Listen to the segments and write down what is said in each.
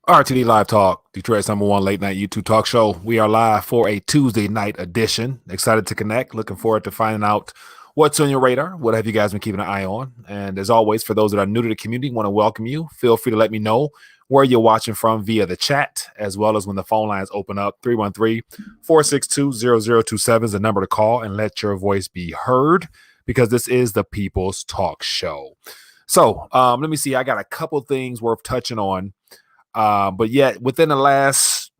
RTD Live Talk, Detroit's #1 late night YouTube talk show. We are live for a Tuesday night edition. Excited to connect. Looking forward to finding out what's on your radar. What have you guys been keeping an eye on? And as always, for those that are new to the community, want to welcome you. Feel free to let me know where you're watching from via the chat, as well as when the phone lines open up. 313-462-0027 is the number to call and let your voice be heard, because this is the People's Talk Show. So let me see. I got a couple things worth touching on. But yet, within the last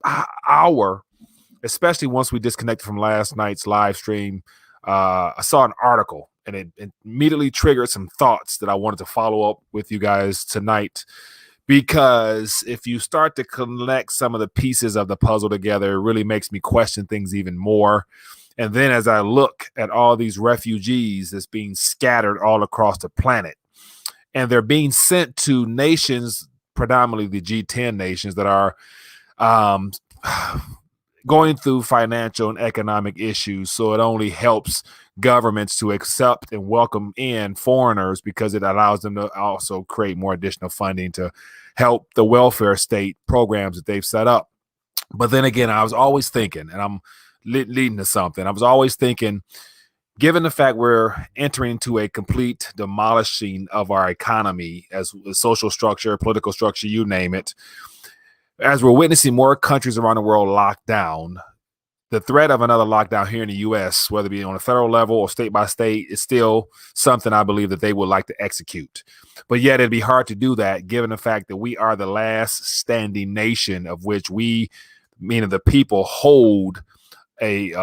hour, especially once we disconnected from last night's live stream, I saw an article and it immediately triggered some thoughts that I wanted to follow up with you guys tonight. Because if you start to connect some of the pieces of the puzzle together, it really makes me question things even more. And then as I look at all these refugees that's being scattered all across the planet, and they're being sent to nations, predominantly the G10 nations, that are um, going through financial and economic issues. So it only helps governments to accept and welcome in foreigners, because it allows them to also create more additional funding to help the welfare state programs that they've set up. But then again, I was always thinking, and I'm leading to something, I was always thinking, given the fact we're entering into a complete demolishing of our economy as a social structure, political structure, you name it, as we're witnessing more countries around the world locked down, the threat of another lockdown here in the U.S., whether it be on a federal level or state by state, is still something I believe that they would like to execute. But yet it'd be hard to do that given the fact that we are the last standing nation of which we, meaning the people, hold a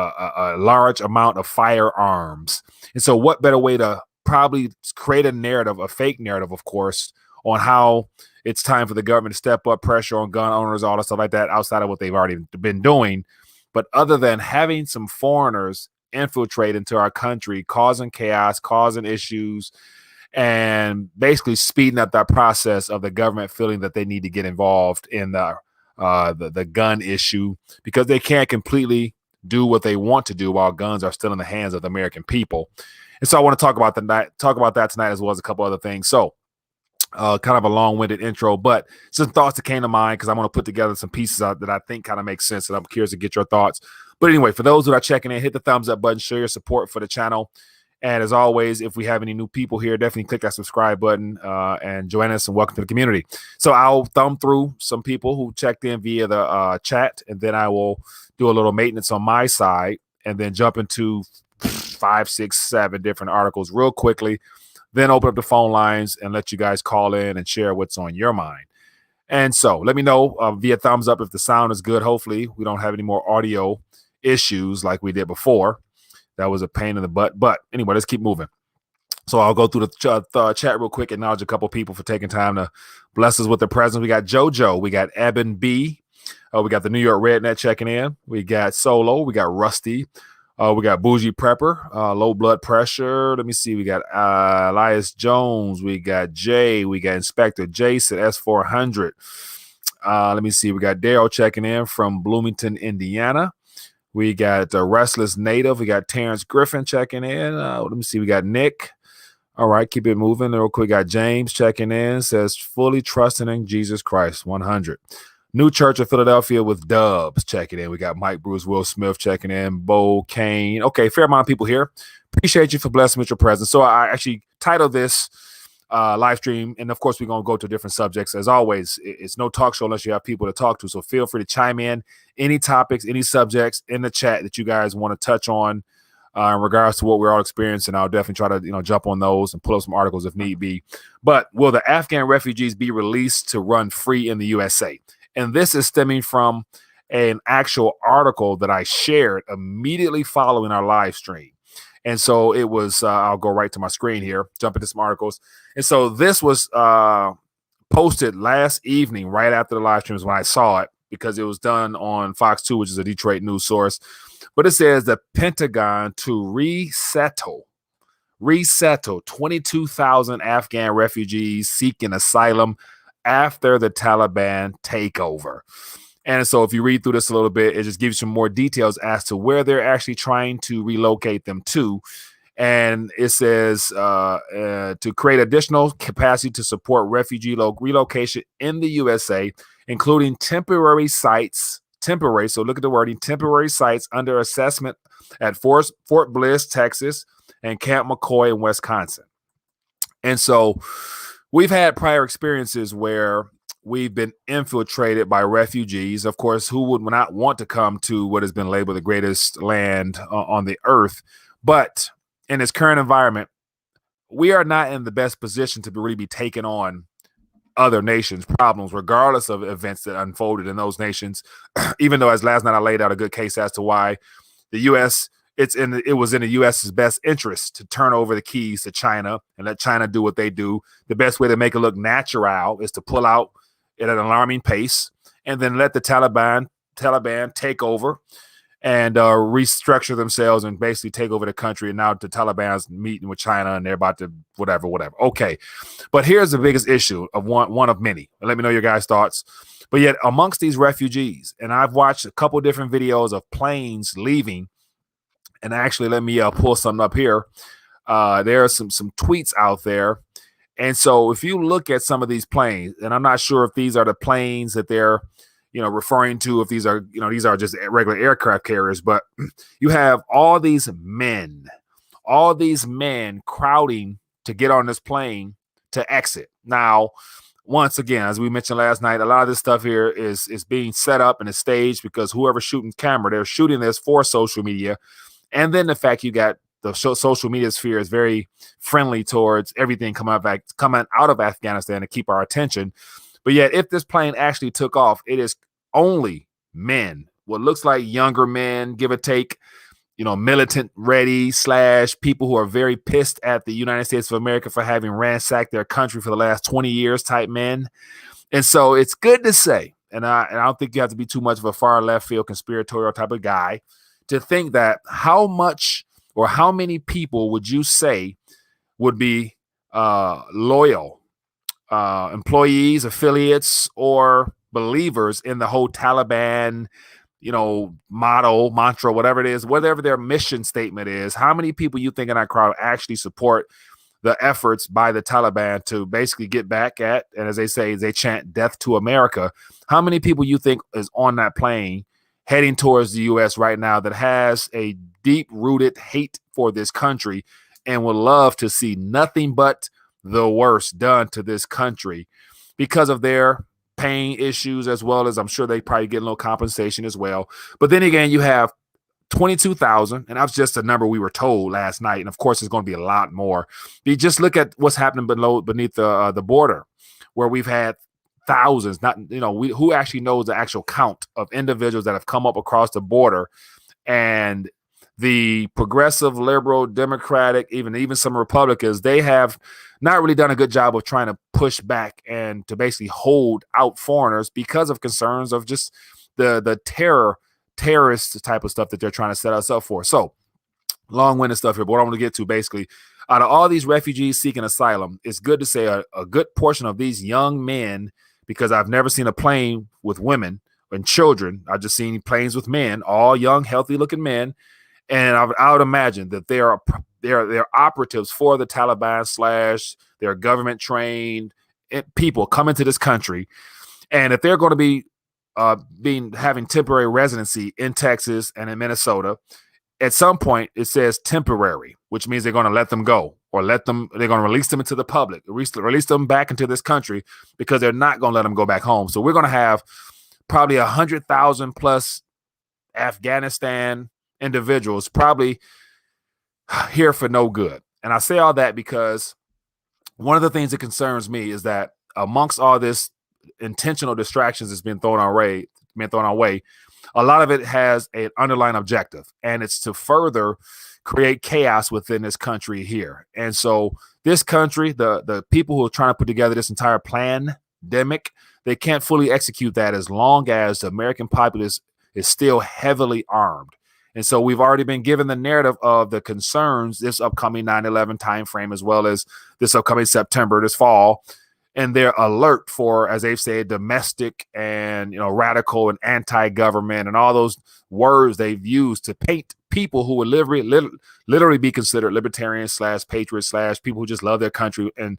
large amount of firearms. And so what better way to probably create a narrative, a fake narrative, of course, on how it's time for the government to step up pressure on gun owners, all that stuff like that, outside of what they've already been doing. But other than having some foreigners infiltrate into our country, causing chaos, causing issues, and basically speeding up that process of the government feeling that they need to get involved in the gun issue, because they can't completely do what they want to do while guns are still in the hands of the American people. And so I want to talk about that tonight, as well as a couple other things. So kind of a long-winded intro, but some thoughts that came to mind because I want to put together some pieces that I think kind of make sense, and I'm curious to get your thoughts. But anyway, for those that are checking in, hit the thumbs up button, show your support for the channel. And as always, if we have any new people here, definitely click that subscribe button and join us, and welcome to the community. So I'll thumb through some people who checked in via the chat, and then I will do a little maintenance on my side, and then jump into 5, 6, 7 different articles real quickly. Then open up the phone lines and let you guys call in and share what's on your mind. And so let me know via thumbs up if the sound is good. Hopefully we don't have any more audio issues like we did before. That was a pain in the butt. But anyway, let's keep moving. So I'll go through the chat real quick, acknowledge a couple people for taking time to bless us with their presence. We got JoJo. We got Eben B. We got the New York Rednet checking in. We got Solo. We got Rusty. We got Bougie Prepper, low blood pressure. Let me see. We got Elias Jones. We got Jay. We got Inspector Jason, S400. Let me see. We got Daryl checking in from Bloomington, Indiana. We got Restless Native. We got Terrence Griffin checking in. Let me see. We got Nick. All right, keep it moving. Real quick, we got James checking in. Says, fully trusting in Jesus Christ, 100. New Church of Philadelphia with Dubs checking in. We got Mike Bruce, Will Smith checking in, Bo Kane. Okay, fair amount of people here. Appreciate you for blessing with your presence. So I actually titled this live stream, and of course we're going to go to different subjects. As always, it's no talk show unless you have people to talk to. So feel free to chime in any topics, any subjects in the chat that you guys want to touch on in regards to what we're all experiencing. I'll definitely try to jump on those and pull up some articles if need be. But will the Afghan refugees be released to run free in the USA? And this is stemming from an actual article that I shared immediately following our live stream. And so it was, I'll go right to my screen here, jump into some articles. And so this was posted last evening, right after the live stream is when I saw it, because it was done on Fox 2, which is a Detroit news source. But it says the Pentagon to resettle 22,000 Afghan refugees seeking asylum after the Taliban takeover. And so if you read through this a little bit, it just gives you some more details as to where they're actually trying to relocate them to. And it says to create additional capacity to support refugee relocation in the USA, including temporary sites, temporary, so look at the wording, temporary sites under assessment at Fort Bliss, Texas, and Camp McCoy in Wisconsin. And so we've had prior experiences where we've been infiltrated by refugees. Of course, who would not want to come to what has been labeled the greatest land on the earth? But in this current environment, we are not in the best position to really be taking on other nations' problems, regardless of events that unfolded in those nations. Even though, as last night I laid out a good case as to why the U.S. it was in the U.S.'s best interest to turn over the keys to China and let China do what they do. The best way to make it look natural is to pull out at an alarming pace and then let the Taliban take over and restructure themselves and basically take over the country. And now the Taliban's meeting with China and they're about to whatever. Okay. But here's the biggest issue of one of many. Let me know your guys' thoughts. But yet amongst these refugees, and I've watched a couple different videos of planes leaving. And actually, let me pull something up here. There are some tweets out there. And so if you look at some of these planes, and I'm not sure if these are the planes that they're, referring to, if these are, these are just regular aircraft carriers, but you have all these men crowding to get on this plane to exit. Now, once again, as we mentioned last night, a lot of this stuff here is being set up and is staged because whoever's shooting camera, they're shooting this for social media. And then the fact you got the social media sphere is very friendly towards everything coming out of Afghanistan to keep our attention. But yet, if this plane actually took off, it is only men, what looks like younger men, give or take, militant ready / people who are very pissed at the United States of America for having ransacked their country for the last 20 years type men. And so it's good to say, and I don't think you have to be too much of a far left field conspiratorial type of guy to think that how much or how many people would you say would be loyal employees, affiliates, or believers in the whole Taliban, motto, mantra, whatever it is, whatever their mission statement is? How many people you think in that crowd actually support the efforts by the Taliban to basically get back at, and as they say, they chant death to America? How many people you think is on that plane heading towards the U.S. right now that has a deep-rooted hate for this country and would love to see nothing but the worst done to this country because of their pain issues, as well as I'm sure they probably get a little compensation as well? But then again, you have 22,000, and that's just a number we were told last night. And of course, there's going to be a lot more. You just look at what's happening beneath the border, where we've had thousands, who actually knows the actual count of individuals that have come up across the border. And the progressive, liberal, Democratic, even some Republicans, they have not really done a good job of trying to push back and to basically hold out foreigners because of concerns of just the terrorist type of stuff that they're trying to set us up for. So long-winded stuff here, but what I want to get to basically, out of all these refugees seeking asylum, it's good to say a good portion of these young men, because I've never seen a plane with women and children. I've just seen planes with men, all young, healthy-looking men. And I would imagine that they're operatives for the Taliban / they're government trained people coming to this country. And if they're going to be having temporary residency in Texas and in Minnesota, at some point it says temporary, which means they're going to let them go, or they're going to release them into the public, release them back into this country, because they're not going to let them go back home. So we're going to have probably 100,000 plus Afghanistan individuals probably here for no good. And I say all that because one of the things that concerns me is that amongst all this intentional distractions that's been thrown our way, a lot of it has an underlying objective, and it's to further create chaos within this country here. And so this country, the people who are trying to put together this entire pandemic, they can't fully execute that as long as the American populace is still heavily armed. And so we've already been given the narrative of the concerns this upcoming 9/11 timeframe, as well as this upcoming September, this fall. And they're alert for, as they've said, domestic and radical and anti-government and all those words they've used to paint people who would literally be considered libertarians / patriots / people who just love their country and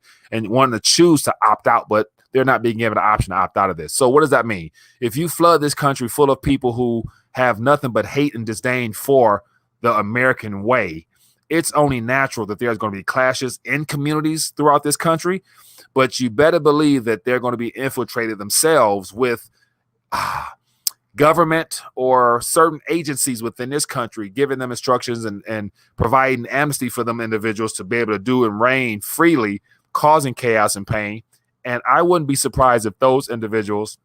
want to choose to opt out, but they're not being given an option to opt out of this. So what does that mean? If you flood this country full of people who have nothing but hate and disdain for the American way, it's only natural that there's going to be clashes in communities throughout this country, but you better believe that they're going to be infiltrated themselves with government or certain agencies within this country, giving them instructions and providing amnesty for them individuals to be able to do and reign freely, causing chaos and pain. And I wouldn't be surprised if those individuals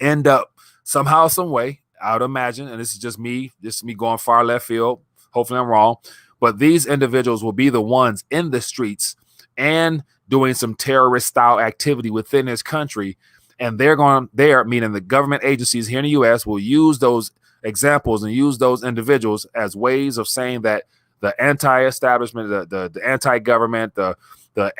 end up somehow, some way, I would imagine, and this is me going far left field, hopefully I'm wrong, but these individuals will be the ones in the streets and doing some terrorist style activity within this country. And meaning the government agencies here in the U.S. will use those examples and use those individuals as ways of saying that the anti-establishment, the anti-government, the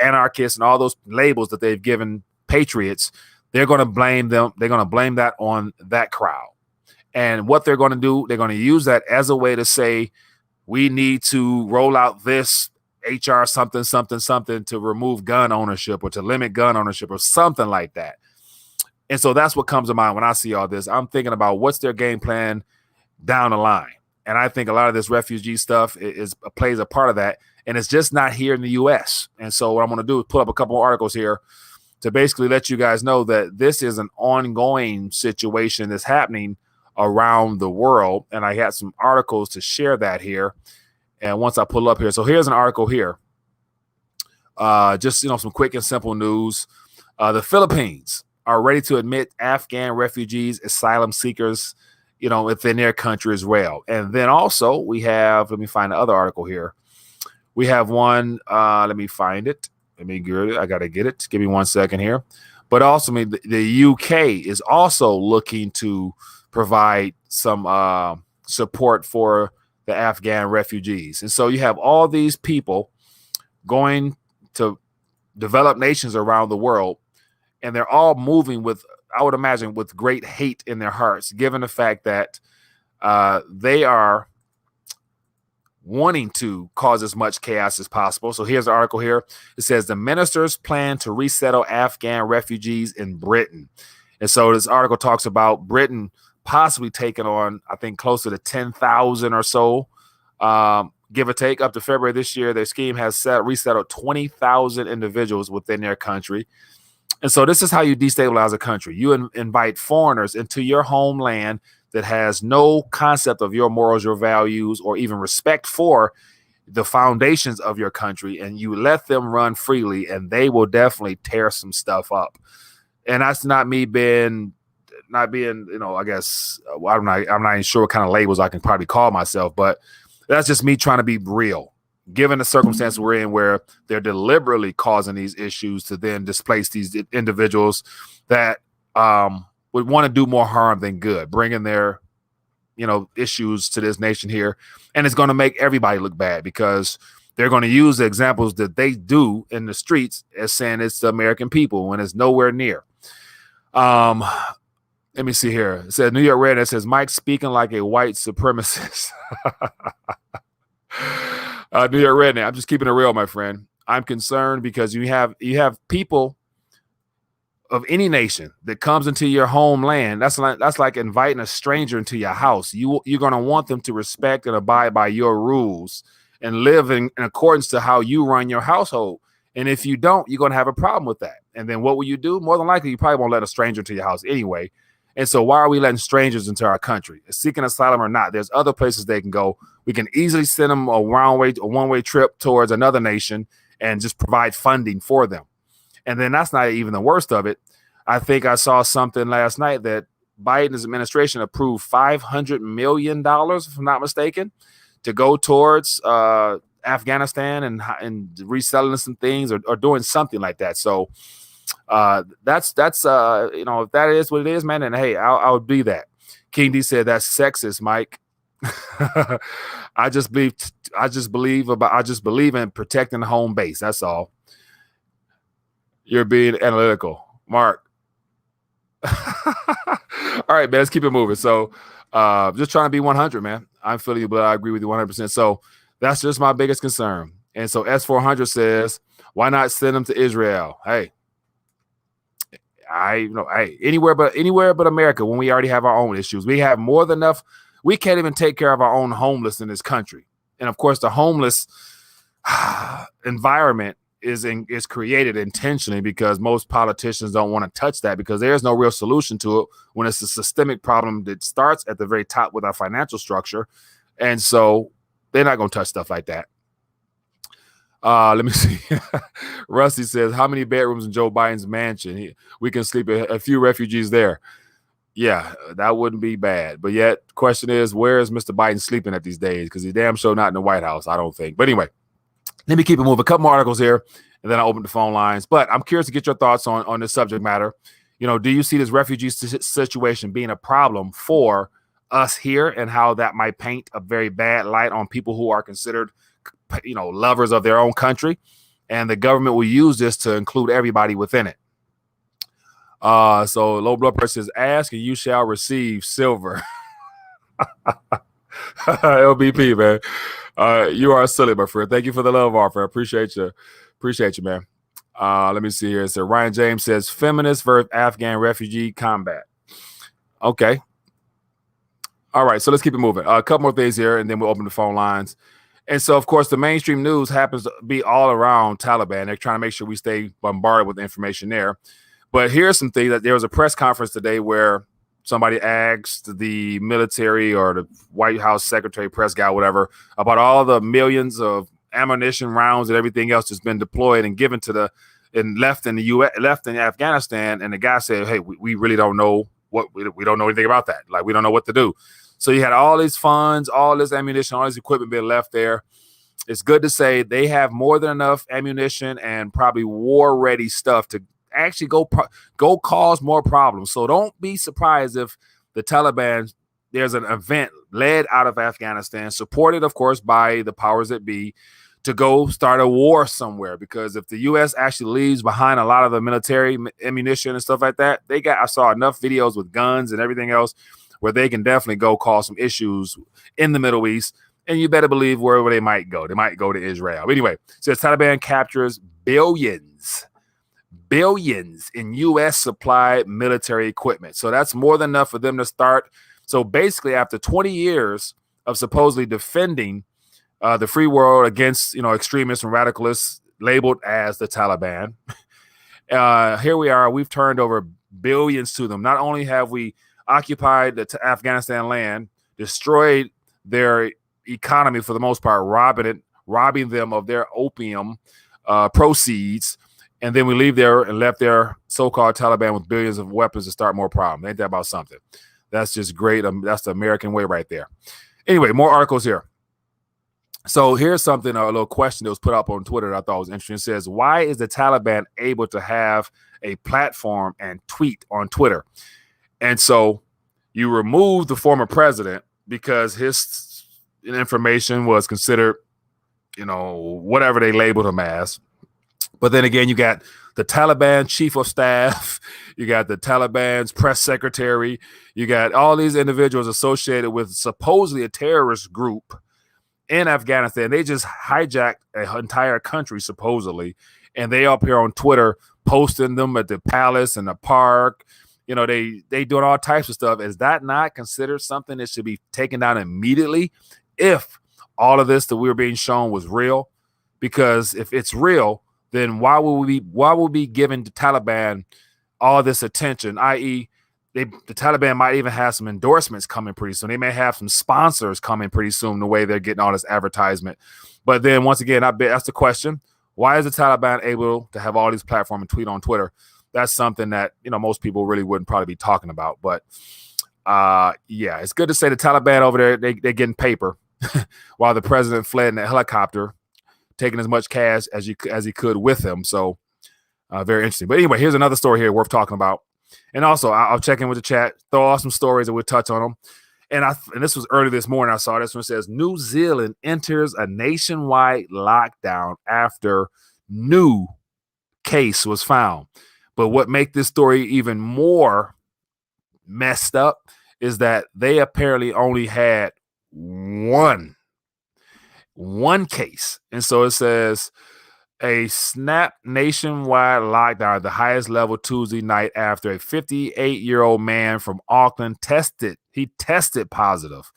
anarchists, and all those labels that they've given patriots, they're going to blame them. They're going to blame that on that crowd. And what they're going to do, they're going to use that as a way to say, we need to roll out this HR something to remove gun ownership or to limit gun ownership or something like that. And so that's what comes to mind when I see all this. I'm thinking about what's their game plan down the line. And I think a lot of this refugee stuff plays a part of that. And it's just not here in the U.S. And so what I'm going to do is pull up a couple of articles here to basically let you guys know that this is an ongoing situation that's happening around the world. And I had some articles to share that here. And once I pull up here, so here's an article here. Just, some quick and simple news. The Philippines are ready to admit Afghan refugees, asylum seekers, within their country as well. And then also we have, let me find the other article here. We have one, let me find it. Let me get it. I got to get it. Give me 1 second here. But also the UK is also looking to provide some support for the Afghan refugees. And so you have all these people going to developed nations around the world, and they're all moving with, I would imagine, with great hate in their hearts, given the fact that they are wanting to cause as much chaos as possible. So here's the article here. It says the ministers plan to resettle Afghan refugees in Britain. And so this article talks about Britain possibly taking on, I think, closer to 10,000 or so, give or take. Up to February this year, their scheme has resettled 20,000 individuals within their country. And so this is how you destabilize a country. You invite foreigners into your homeland that has no concept of your morals, your values, or even respect for the foundations of your country, and you let them run freely, and they will definitely tear some stuff up. And that's not me being, I guess, I'm not even sure what kind of labels I can probably call myself, but that's just me trying to be real. Given the circumstance we're in, where they're deliberately causing these issues to then displace these individuals that would want to do more harm than good, bringing their, issues to this nation here. And it's going to make everybody look bad because they're going to use the examples that they do in the streets as saying it's the American people when it's nowhere near. Let me see here. It says New York Red. It says Mike speaking like a white supremacist. New York Redneck. I'm just keeping it real, my friend. I'm concerned because you have people of any nation that comes into your homeland. That's like inviting a stranger into your house. You're going to want them to respect and abide by your rules and live in accordance to how you run your household. And if you don't, you're going to have a problem with that. And then what will you do? More than likely, you probably won't let a stranger into your house anyway. And so why are we letting strangers into our country? Seeking asylum or not, there's other places they can go. We can easily send them a one-way trip towards another nation and just provide funding for them. And then that's not even the worst of it. I think I saw something last night that Biden's administration approved $500 million, if I'm not mistaken, to go towards Afghanistan and resettling some things or doing something like that. So that's if that is what it is, man, and hey, I'll be that. King D said that's sexist, Mike. I just believe in protecting the home base. That's all. You're being analytical, Mark. All right, man, let's keep it moving. So just trying to be 100, man. I'm feeling you, but I agree with you 100%. So that's just my biggest concern. And so S400 says, why not send them to Israel? Hey, anywhere but America, when we already have our own issues. We have more than enough. We can't even take care of our own homeless in this country. And of course, the homeless environment is created intentionally because most politicians don't want to touch that, because there's no real solution to it when it's a systemic problem that starts at the very top with our financial structure. And so they're not going to touch stuff like that. Let me see. Rusty says, how many bedrooms in Joe Biden's mansion? We can sleep a few refugees there. Yeah, that wouldn't be bad. But yet, question is, where is Mr. Biden sleeping at these days? Because he's damn sure not in the White House, I don't think. But anyway, let me keep it moving. A couple more articles here, and then I'll open the phone lines. But I'm curious to get your thoughts on this subject matter. Do you see this refugee situation being a problem for us here, and how that might paint a very bad light on people who are considered lovers of their own country, and the government will use this to include everybody within it. So low blood pressure says, ask and you shall receive silver. LBP, man. You are silly, my friend. Thank you for the love offer. I appreciate you, man. Let me see here. So Ryan James says, feminist versus Afghan refugee combat. Okay. All right, so let's keep it moving. A couple more things here, and then we'll open the phone lines. And so, of course, the mainstream news happens to be all around Taliban. They're trying to make sure we stay bombarded with information there. But here's some things. That there was a press conference today where somebody asked the military or the White House secretary, press guy, whatever, about all the millions of ammunition rounds and everything else that's been deployed and given to left in the U.S., left in Afghanistan. And the guy said, hey, we really don't know we don't know anything about that. Like, we don't know what to do. So you had all these funds, all this ammunition, all this equipment being left there. It's good to say they have more than enough ammunition and probably war-ready stuff to actually go cause more problems. So don't be surprised if the Taliban, there's an event led out of Afghanistan, supported, of course, by the powers that be, to go start a war somewhere. Because if the U.S. actually leaves behind a lot of the military ammunition and stuff like that, I saw enough videos with guns and everything else where they can definitely go cause some issues in the Middle East. And you better believe wherever they might go. They might go to Israel. But anyway, says Taliban captures billions in U.S. supplied military equipment. So that's more than enough for them to start. So basically, after 20 years of supposedly defending the free world against, extremists and radicalists labeled as the Taliban, here we are. We've turned over billions to them. Not only have we occupied the Afghanistan land, destroyed their economy for the most part, robbing them of their opium proceeds, and then we leave there and left their so-called Taliban with billions of weapons to start more problems. Ain't that about something? That's just great. That's the American way right there. Anyway, more articles here. So here's something, a little question that was put up on Twitter that I thought was interesting. It says, why is the Taliban able to have a platform and tweet on Twitter? And so you remove the former president because his information was considered, whatever they labeled him as. But then again, you got the Taliban chief of staff, you got the Taliban's press secretary, you got all these individuals associated with supposedly a terrorist group in Afghanistan. They just hijacked an entire country, supposedly, and they up here on Twitter posting them at the palace and the park. They doing all types of stuff. Is that not considered something that should be taken down immediately if all of this that we were being shown was real? Because if it's real, then why would we be giving the Taliban all this attention? I.e., the Taliban might even have some endorsements coming pretty soon. They may have some sponsors coming pretty soon, the way they're getting all this advertisement. But then once again, I bet that's the question. Why is the Taliban able to have all these platforms and tweet on Twitter? That's something that, most people really wouldn't probably be talking about. But yeah, it's good to say the Taliban over there, they're getting paper while the president fled in a helicopter, taking as much cash as he could with him. So very interesting. But anyway, here's another story here worth talking about. And also, I'll check in with the chat, throw off some stories, and we'll touch on them. And this was early this morning. I saw this one. It says New Zealand enters a nationwide lockdown after new case was found. But what makes this story even more messed up is that they apparently only had one case. And so it says A snap nationwide lockdown at the highest level Tuesday night after a 58-year-old man from Auckland tested positive,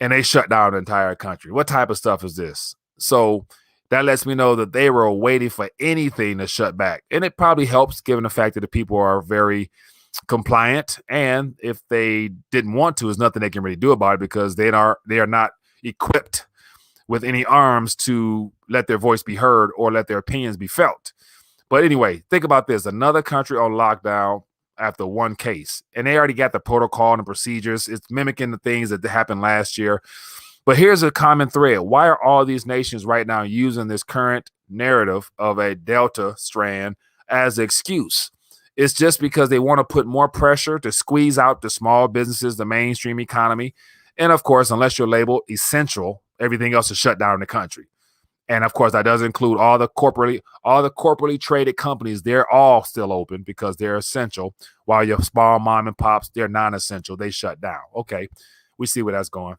and they shut down the entire country. What type of stuff is this? So that lets me know that they were waiting for anything to shut back. And it probably helps given the fact that the people are very compliant. And if they didn't want to, there's nothing they can really do about it because they are not equipped with any arms to let their voice be heard or let their opinions be felt. But anyway, think about this. Another country on lockdown after one case. And they already got the protocol and the procedures. It's mimicking the things that happened last year. But here's a common thread. Why are all these nations right now using this current narrative of a Delta strand as an excuse? It's just because they want to put more pressure to squeeze out the small businesses, the mainstream economy. And of course, unless you're labeled essential, everything else is shut down in the country. And of course, that does include all the corporately traded companies. They're all still open because they're essential, while your small mom and pops, they're non-essential. They shut down. Okay, we see where that's going.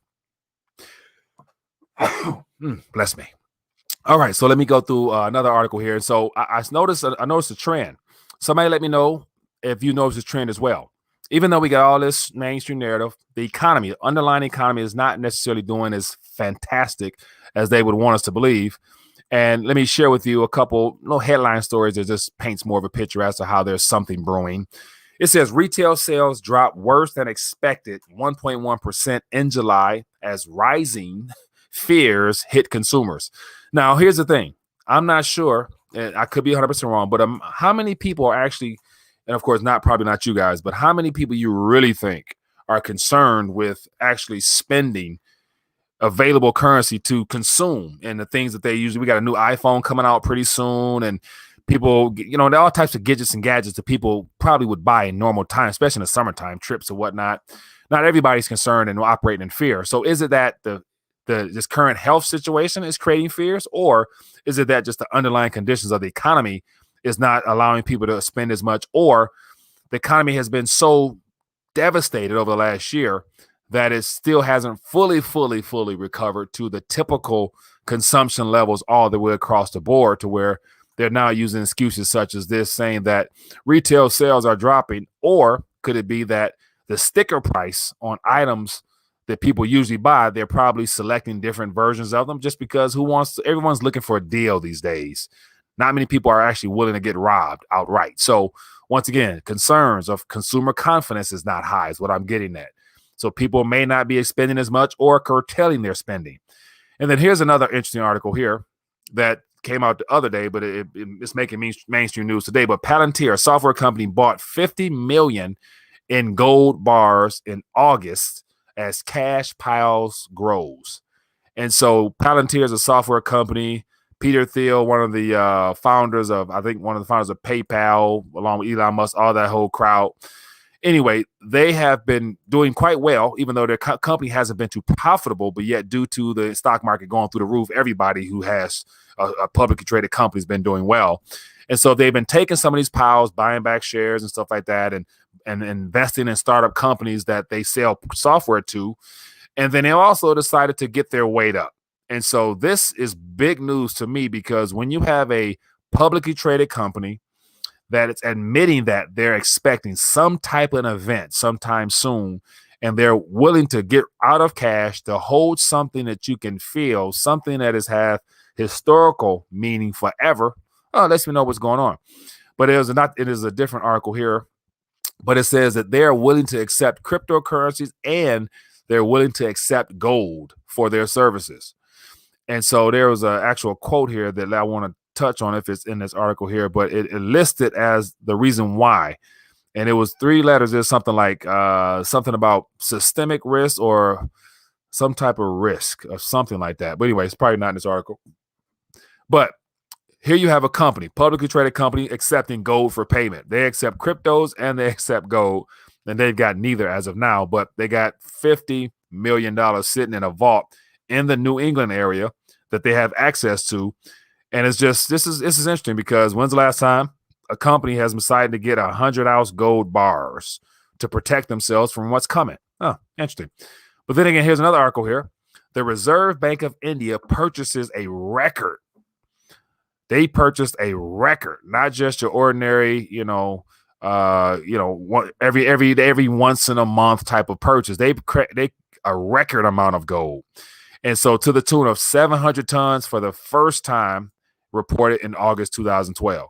Bless me. All right, so let me go through another article here. So I noticed a trend. Somebody let me know if you notice this trend as well. Even though we got all this mainstream narrative, the underlying economy is not necessarily doing as fantastic as they would want us to believe. And let me share with you a couple little headline stories that just paints more of a picture as to how there's something brewing. It says retail sales dropped worse than expected, 1.1% in July as rising fears hit consumers. Now, here's the thing. I'm not sure, and I could be 100% wrong, but how many people are actually, and of course, probably not you guys, but how many people you really think are concerned with actually spending available currency to consume and the things that they usually, we got a new iPhone coming out pretty soon, and people, there are all types of gadgets that people probably would buy in normal time, especially in the summertime trips or whatnot. Not everybody's concerned and operating in fear. So is it that this current health situation is creating fears, or is it that just the underlying conditions of the economy is not allowing people to spend as much, or the economy has been so devastated over the last year that it still hasn't fully recovered to the typical consumption levels all the way across the board, to where they're now using excuses such as this, saying that retail sales are dropping? Or could it be that the sticker price on items that people usually buy, they're probably selecting different versions of them just because everyone's looking for a deal these days. Not many people are actually willing to get robbed outright. So once again, concerns of consumer confidence is not high is what I'm getting at. So people may not be spending as much or curtailing their spending. And then here's another interesting article here that came out the other day, but it's making mainstream news today. But Palantir, a software company, bought $50 million in gold bars in August as cash piles grows. And so Palantir is a software company. Peter Thiel, one of the founders of PayPal, along with Elon Musk, all that whole crowd. Anyway, they have been doing quite well, even though their company hasn't been too profitable, but yet due to the stock market going through the roof, everybody who has a publicly traded company has been doing well. And so they've been taking some of these piles, buying back shares and stuff like that, and investing in startup companies that they sell software to. And then they also decided to get their weight up. And so this is big news to me, because when you have a publicly traded company that it's admitting that they're expecting some type of event sometime soon, and they're willing to get out of cash to hold something that you can feel, something that has had historical meaning forever, lets me know what's going on. But it is a different article here, but it says that they're willing to accept cryptocurrencies and they're willing to accept gold for their services. And so there was an actual quote here that I want to touch on if it's in this article here, but it listed as the reason why. And it was 3 letters. There's something like something about systemic risk or some type of risk or something like that. But anyway, it's probably not in this article. But here you have a company, publicly traded company, accepting gold for payment. They accept cryptos and they accept gold, and they've got neither as of now, but they got $50 million sitting in a vault in the New England area that they have access to. And it's just, this is interesting, because when's the last time a company has decided to get 100-ounce gold bars to protect themselves from what's coming? Oh, interesting. But then again, here's another article here. The Reserve Bank of India purchases a record. they purchased a record, not just your ordinary, every once in a month type of purchase. They a record amount of gold. And so to the tune of 700 tons for the first time reported in August 2012.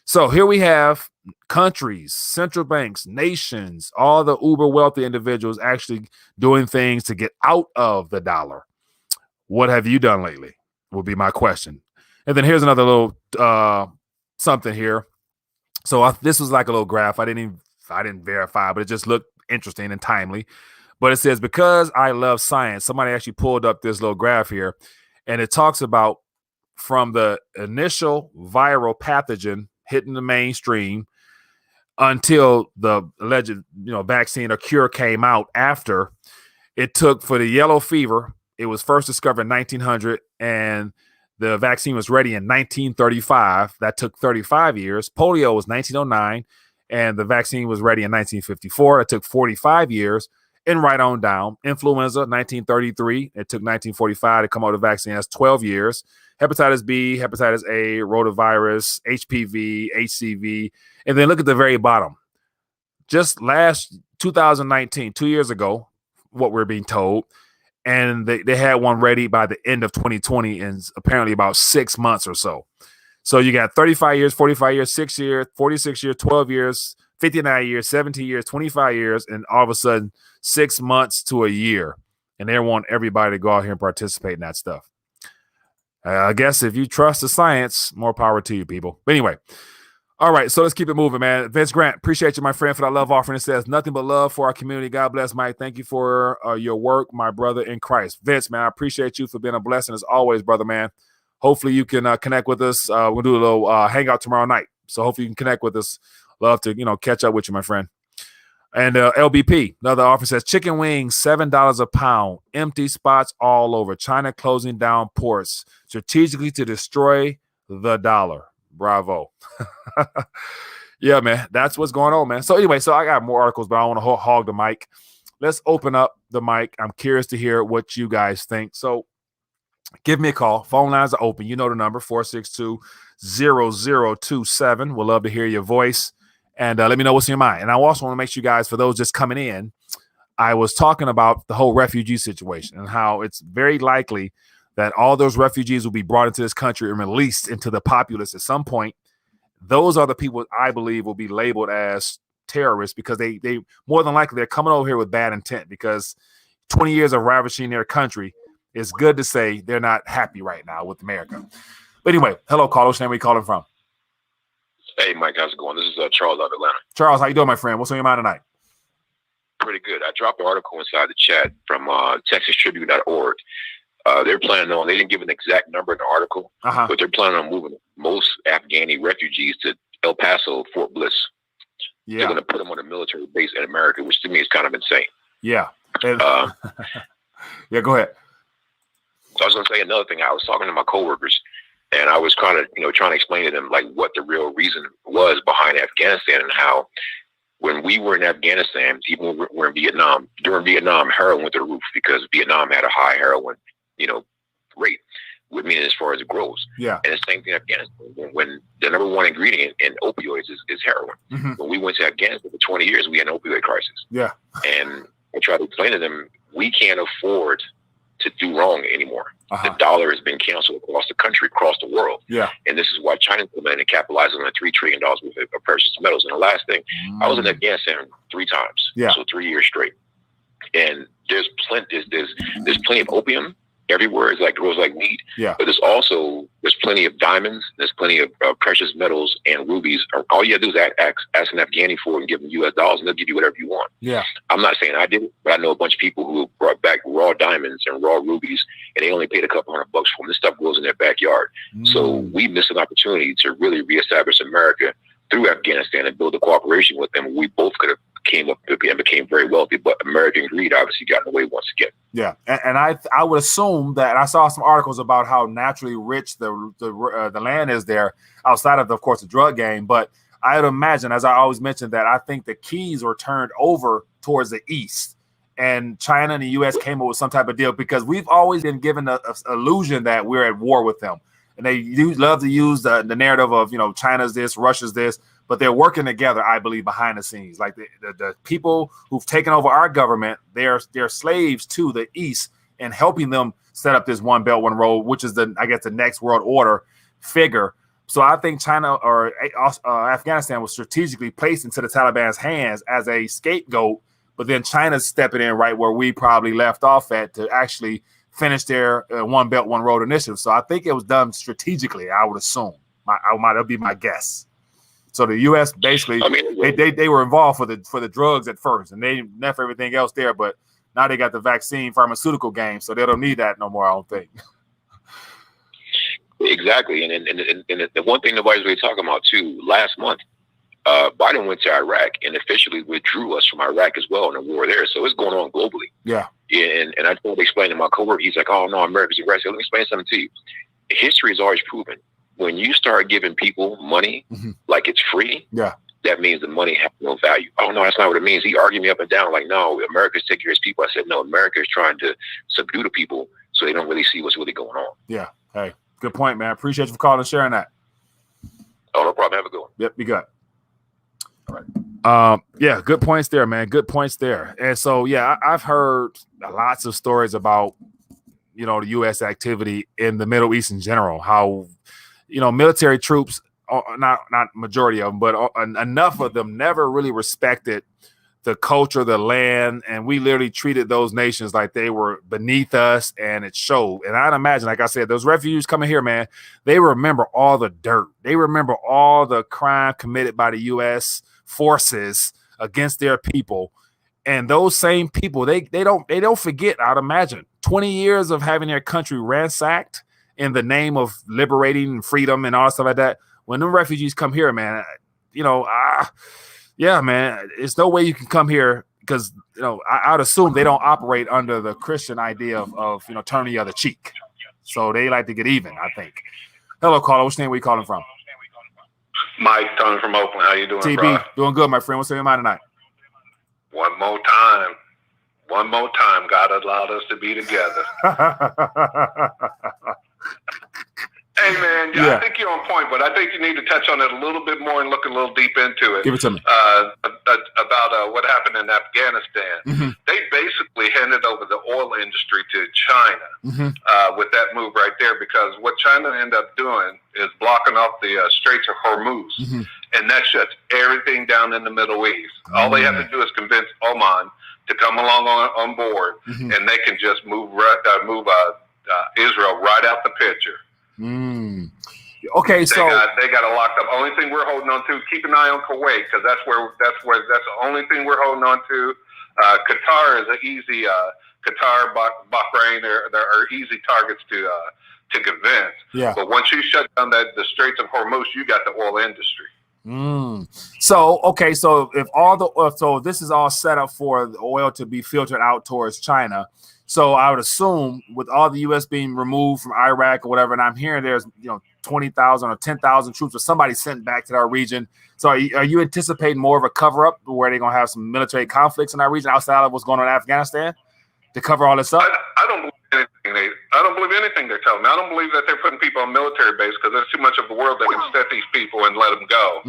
So here we have countries, central banks, nations, all the uber wealthy individuals actually doing things to get out of the dollar. What have you done lately? Will be my question. And then here's another little something here. So this was like a little graph. I didn't verify, but it just looked interesting and timely. But it says, because I love science, somebody actually pulled up this little graph here, and it talks about from the initial viral pathogen hitting the mainstream until the alleged, vaccine or cure came out after. It took for the yellow fever. It was first discovered in 1900, and the vaccine was ready in 1935. That took 35 years. Polio was 1909, and the vaccine was ready in 1954. It took 45 years. And right on down. Influenza, 1933. It took 1945 to come out with a vaccine. That's 12 years. Hepatitis B, hepatitis A, rotavirus, HPV, HCV. And then look at the very bottom. Just last 2019, 2 years ago, what we're being told, and they had one ready by the end of 2020 in apparently about 6 months or so. So you got 35 years, 45 years, 6 years, 46 years, 12 years, 59 years, 17 years, 25 years, and all of a sudden 6 months to a year. And they want everybody to go out here and participate in that stuff. I guess if you trust the science, more power to you, people. But anyway, all right, so let's keep it moving, man. Vince Grant, appreciate you, my friend, for that love offering. It says, nothing but love for our community. God bless, Mike. Thank you for your work, my brother in Christ. Vince, man, I appreciate you for being a blessing as always, brother, man. Hopefully you can connect with us. We'll do a little hangout tomorrow night. So hopefully you can connect with us. Love to, catch up with you, my friend. And LBP, another offer says, chicken wings, $7 a pound, empty spots all over. China closing down ports strategically to destroy the dollar. Bravo. Yeah, man, that's what's going on, man. So anyway, I got more articles, but I don't want to hog the mic. Let's open up the mic. I'm curious to hear what you guys think. So give me a call. Phone lines are open. You know the number, 462-0027. We'll love to hear your voice. And let me know what's in your mind. And I also want to make sure you guys, for those just coming in, I was talking about the whole refugee situation and how it's very likely that all those refugees will be brought into this country and released into the populace at some point. Those are the people I believe will be labeled as terrorists because they more than likely they're coming over here with bad intent because 20 years of ravaging their country. It's good to say they're not happy right now with America. But anyway, hello, caller. What's your name? Where you calling from? Hey, Mike, how's it going? This is Charles out of Atlanta. Charles, how you doing, my friend? What's on your mind tonight? Pretty good. I dropped an article inside the chat from TexasTribune.org. They're planning on, they didn't give an exact number in the article, but they're planning on moving most Afghani refugees to El Paso, Fort Bliss. Yeah. They're going to put them on a military base in America, which to me is kind of insane. Yeah. Yeah, go ahead. So I was going to say another thing. I was talking to my coworkers, and I was kind of, trying to explain to them like what the real reason was behind Afghanistan and how when we were in Afghanistan, even when we were in Vietnam, during Vietnam, heroin went to the roof because Vietnam had a high heroin, rate, meaning as far as it grows. Yeah. And the same thing in Afghanistan. When the number one ingredient in opioids is heroin. Mm-hmm. When we went to Afghanistan for 20 years, we had an opioid crisis. Yeah. And I tried to explain to them, we can't afford to do wrong anymore. The dollar has been canceled across the country, across the world. Yeah. And this is why China's coming in and capitalizing on $3 trillion worth of precious metals. And the last thing, I was in Afghanistan 3 times. Yeah. So 3 years straight. And there's plenty of opium everywhere. It's like grows like weed. Yeah. But there's plenty of diamonds. There's plenty of precious metals and rubies. All you have to do is ask an Afghani for it and give them US dollars, and they'll give you whatever you want. Yeah. I'm not saying I did it, but I know a bunch of people who brought back raw diamonds and raw rubies, and they only paid a couple $100 for them. This stuff grows in their backyard. So we missed an opportunity to really reestablish America through Afghanistan and build a cooperation with them. We both could have came up and became very wealthy, but American greed obviously got in the way once again. Yeah, and I would assume that, and I saw some articles about how naturally rich the land is there outside of course, the drug game. But I would imagine, as I always mentioned, that I think the keys were turned over towards the east, and China and the U.S. came up with some type of deal because we've always been given a illusion that we're at war with them. and they love to use the narrative of, China's this, Russia's this, but they're working together, I believe, behind the scenes. Like the people who've taken over our government, they're slaves to the East and helping them set up this one belt, one road, which is the next world order figure. So I think China or Afghanistan was strategically placed into the Taliban's hands as a scapegoat, but then China's stepping in right where we probably left off at to actually finish their one belt, one road initiative. So I think it was done strategically, I would assume. That'd be my guess. So the U.S. basically, they were involved for the drugs at first, and they left everything else there, but now they got the vaccine pharmaceutical game, so they don't need that no more, I don't think. Exactly. And the one thing nobody's really talking about, too, last month, Biden went to Iraq and officially withdrew us from Iraq as well in the war there. So it's going on globally. Yeah. And I tried to explain to my coworker, he's like, oh, no, America's aggressive. Let me explain something to you. History has always proven when you start giving people money like it's free, that means the money has no value. Oh, no, that's not what it means. He argued me up and down like, no, America's taking care of its people. I said, no, America is trying to subdue the people so they don't really see what's really going on. Yeah. Hey. Good point, man. Appreciate you for calling and sharing that. Oh, no problem. Have a good one. Yep, be good. All right. Yeah, good points there, man. Good points there. And so, yeah, I've heard lots of stories about, the U.S. activity in the Middle East in general, how, military troops, not majority of them, but enough of them never really respected the culture, the land, and we literally treated those nations like they were beneath us, and it showed. And I'd imagine, like I said, those refugees coming here, man, they remember all the dirt. They remember all the crime committed by the U.S. forces against their people. And those same people, they don't forget, I'd imagine, 20 years of having their country ransacked in the name of liberating freedom and all stuff like that. When them refugees come here, man, yeah, man, it's no way you can come here because, I'd assume they don't operate under the Christian idea of turning the other cheek. So they like to get even, I think. Hello, caller. Which name are you calling from? Mike, calling from Oakland. How you doing, TB, bro? doing good, my friend. What's on your mind tonight? One more time. God allowed us to be together. Hey, man, I think you're on point, but I think you need to touch on it a little bit more and look a little deep into it. Give it to me. About what happened in Afghanistan. They basically handed over the oil industry to China with that move right there, because what China ended up doing is blocking off the Straits of Hormuz, and that shuts everything down in the Middle East. All they have to do is convince Oman to come along on board, and they can just move Israel right out the picture. Okay, so they got it locked up. Only thing we're holding on to, keep an eye on Kuwait, because that's the only thing we're holding on to. Qatar is an easy Qatar, Bahrain, are easy targets to convince. Yeah. But once you shut down the Straits of Hormuz, you got the oil industry. So okay, so if this is all set up for the oil to be filtered out towards China. So I would assume with all the U.S. being removed from Iraq or whatever, and I'm hearing there's 20,000 or 10,000 troops or somebody sent back to our region. So are you anticipating more of a cover up where they're gonna have some military conflicts in our region outside of what's going on in Afghanistan to cover all this up? I don't believe anything. I don't believe anything they're telling me. I don't believe that they're putting people on military base because there's too much of a world that can set these people and let them go.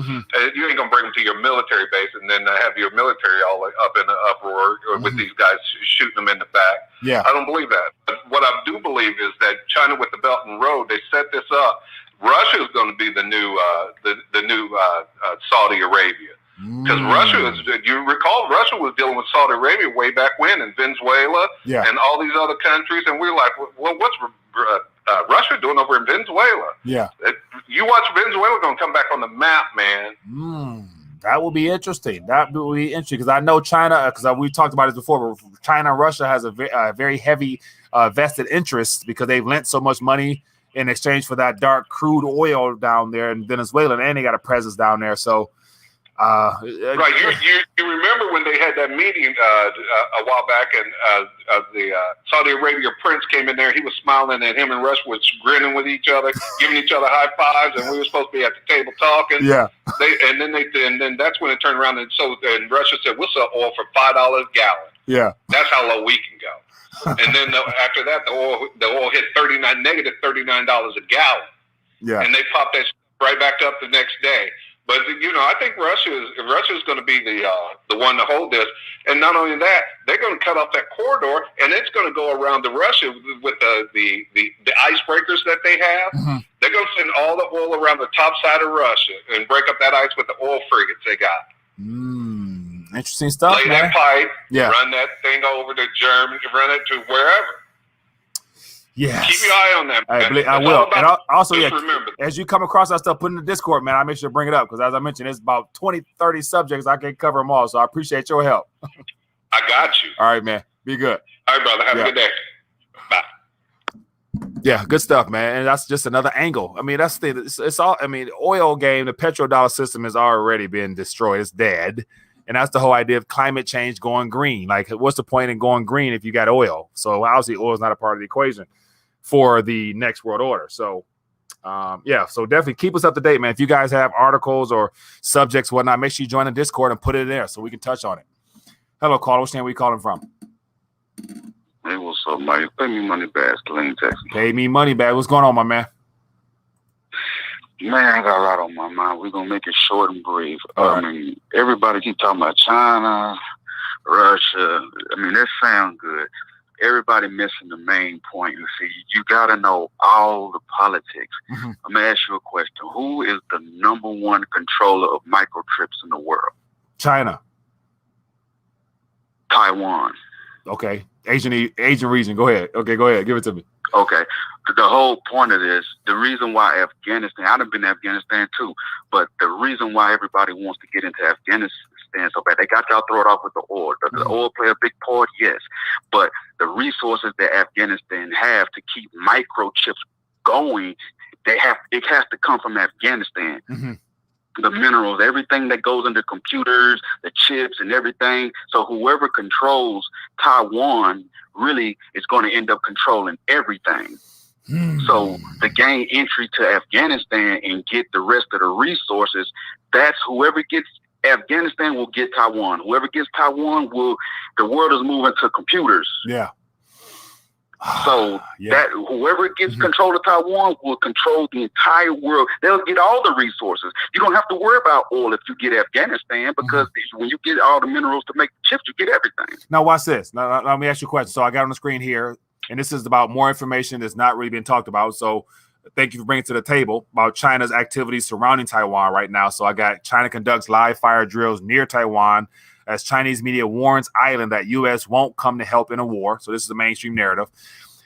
You ain't gonna bring them to your military base and then have your military all up in the uproar with these guys shooting them in the back. Yeah, I don't believe that. But what I do believe is that China with the Belt and Road, they set this up. Russia is going to be the new Saudi Arabia. Because you recall, Russia was dealing with Saudi Arabia way back when, and Venezuela, and all these other countries, and we're like, well, what's Russia doing over in Venezuela? Yeah, you watch Venezuela going to come back on the map, man. That will be interesting. That will be interesting because I know China, because we talked about this before, but China and Russia has a very heavy vested interest because they've lent so much money in exchange for that dark crude oil down there in Venezuela, and they got a presence down there. So, right, you remember when they had that meeting a while back, and the Saudi Arabia prince came in there. He was smiling, and him and Russia was grinning with each other, giving each other high fives, and we were supposed to be at the table talking. Yeah, and then that's when it turned around, and Russia said, "We'll sell oil for $5 a gallon." Yeah, that's how low we can go. And then after that, the oil hit negative $39 a gallon. and they pop that right back up the next day. But I think Russia is going to be the one to hold this, and not only that, they're going to cut off that corridor, and it's going to go around the Russia with the icebreakers that they have. Mm-hmm. They're going to send all the oil around the top side of Russia and break up that ice with the oil frigates they got. Interesting stuff. Lay that pipe, run that thing over to Germany, run it to wherever. Yes. Keep your eye on that. I will. And also, remember, as you come across that stuff, put in the Discord, man, I make sure to bring it up because, as I mentioned, it's about 20, 30 subjects. I can't cover them all, so I appreciate your help. I got you. All right, man. Be good. All right, brother. Have a good day. Bye. Yeah, good stuff, man. And that's just another angle. I mean, that's the thing. It's all. I mean, the oil game, the petrodollar system has already been destroyed. It's dead. And that's the whole idea of climate change going green. Like, what's the point in going green if you got oil? So obviously, oil is not a part of the equation for the next world order. So, so definitely keep us up to date, man. If you guys have articles or subjects, whatnot, make sure you join the Discord and put it in there so we can touch on it. Hello, caller. Which name are you calling from? Hey, what's up, Mike? Pay me money back, Lane, Texas. Pay me money back. What's going on, my man? Man, I got a lot on my mind. We're going to make it short and brief. I mean, everybody keep talking about China, Russia. I mean, that sounds good. Everybody missing the main point. You see, you got to know all the politics. Mm-hmm. I'm going to ask you a question. Who is the number one controller of microchips in the world? China. Taiwan. Okay. Asian region. Go ahead. Okay, go ahead. Give it to me. Okay. The whole point of this, the reason why Afghanistan, I've been to Afghanistan too, but the reason why everybody wants to get into Afghanistan so bad, they got y'all throw it off with the oil. Does the oil play a big part? Yes. But the resources that Afghanistan have to keep microchips going, it has to come from Afghanistan. Mm-hmm. The minerals, everything that goes into computers, the chips and everything. So whoever controls Taiwan really is going to end up controlling everything. So to gain entry to Afghanistan and get the rest of the resources, that's whoever gets Afghanistan will get Taiwan. Whoever gets Taiwan the world is moving to computers. Yeah. So that whoever gets control of Taiwan will control the entire world. They'll get all the resources. You don't have to worry about oil if you get Afghanistan because when you get all the minerals to make the chips, you get everything. Now watch this. Now let me ask you a question. So I got on the screen here, and this is about more information that's not really been talked about. So thank you for bringing it to the table about China's activities surrounding Taiwan right now. So I got China conducts live fire drills near Taiwan as Chinese media warns island that U.S. won't come to help in a war. So this is the mainstream narrative.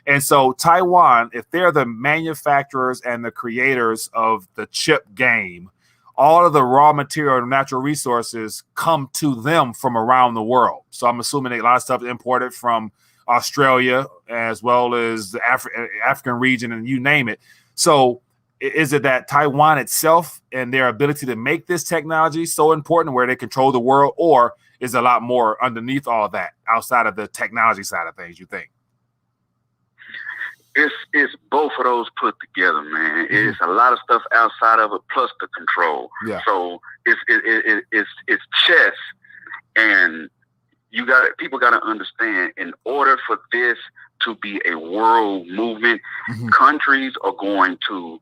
And so Taiwan, if they're the manufacturers and the creators of the chip game, all of the raw material and natural resources come to them from around the world. So I'm assuming a lot of stuff is imported from Australia as well as the African region and you name it. So is it that Taiwan itself and their ability to make this technology so important where they control the world, or is a lot more underneath all of that outside of the technology side of things, you think? It's both of those put together, man. Mm-hmm. It's a lot of stuff outside of it plus the control. Yeah. So it's chess, and people got to understand, in order for this to be a world movement, countries are going to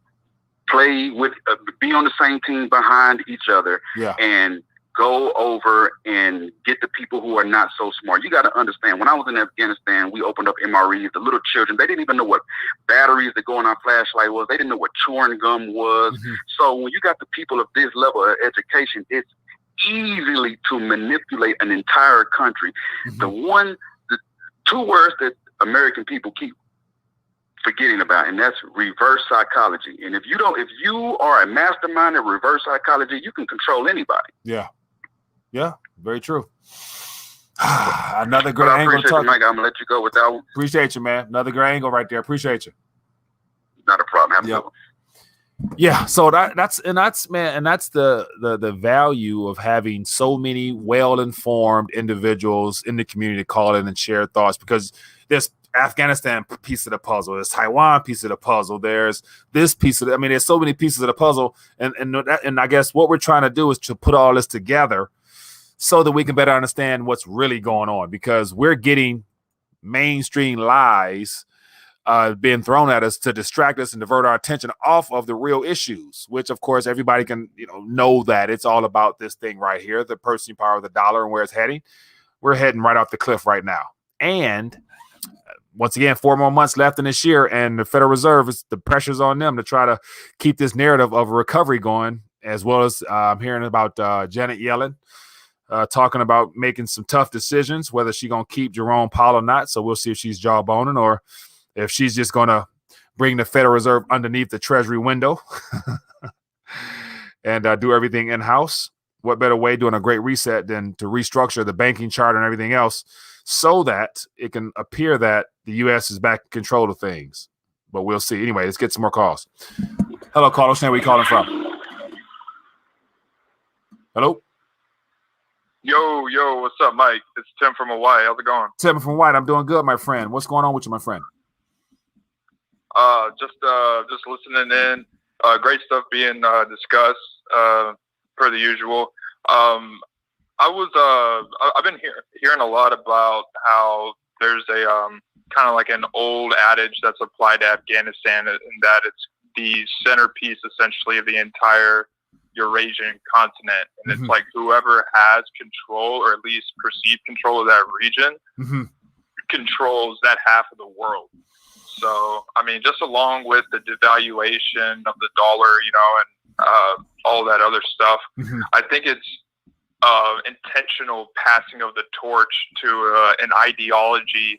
play with, be on the same team behind each other, and go over and get the people who are not so smart. You got to understand, when I was in Afghanistan, we opened up MREs, the little children, they didn't even know what batteries that go in our flashlight was. They didn't know what chewing gum was. Mm-hmm. So when you got the people of this level of education, it's easily to manipulate an entire country. Mm-hmm. The two words that American people keep forgetting about, and that's reverse psychology. And if you are a mastermind of reverse psychology, you can control anybody. Yeah, very true. Another great angle to talk. Mike, I'm gonna let you go with that one. Appreciate you, man. Another great angle right there. Appreciate you. Not a problem. Have a good one. Yeah, so that's the value of having so many well-informed individuals in the community call in and share thoughts, because there's Afghanistan piece of the puzzle, there's Taiwan piece of the puzzle, there's this piece of there's so many pieces of the puzzle, and I guess what we're trying to do is to put all this together so that we can better understand what's really going on, because we're getting mainstream lies being thrown at us to distract us and divert our attention off of the real issues, which of course everybody can know that it's all about this thing right here, the purchasing power of the dollar and where it's heading. We're heading right off the cliff right now. And once again, 4 more months left in this year, and the Federal Reserve, the pressure's on them to try to keep this narrative of a recovery going, as well as I'm hearing about Janet Yellen talking about making some tough decisions, whether she's going to keep Jerome Powell or not. So we'll see if she's jawboning or if she's just going to bring the Federal Reserve underneath the Treasury window and do everything in-house. What better way doing a great reset than to restructure the banking charter and everything else so that it can appear that the U.S. is back in control of things. But we'll see. Anyway, let's get some more calls. Hello, caller. Where are you calling from? Hello? Yo, what's up, Mike? It's Tim from Hawaii. How's it going? Tim from Hawaii. I'm doing good, my friend. What's going on with you, my friend? Just listening in. Great stuff being discussed, per the usual. I've been hearing a lot about how there's a kind of like an old adage that's applied to Afghanistan, and that it's the centerpiece essentially of the entire Eurasian continent, and it's like whoever has control, or at least perceived control of that region, controls that half of the world. So, I mean, just along with the devaluation of the dollar, and all that other stuff, I think it's intentional passing of the torch to an ideology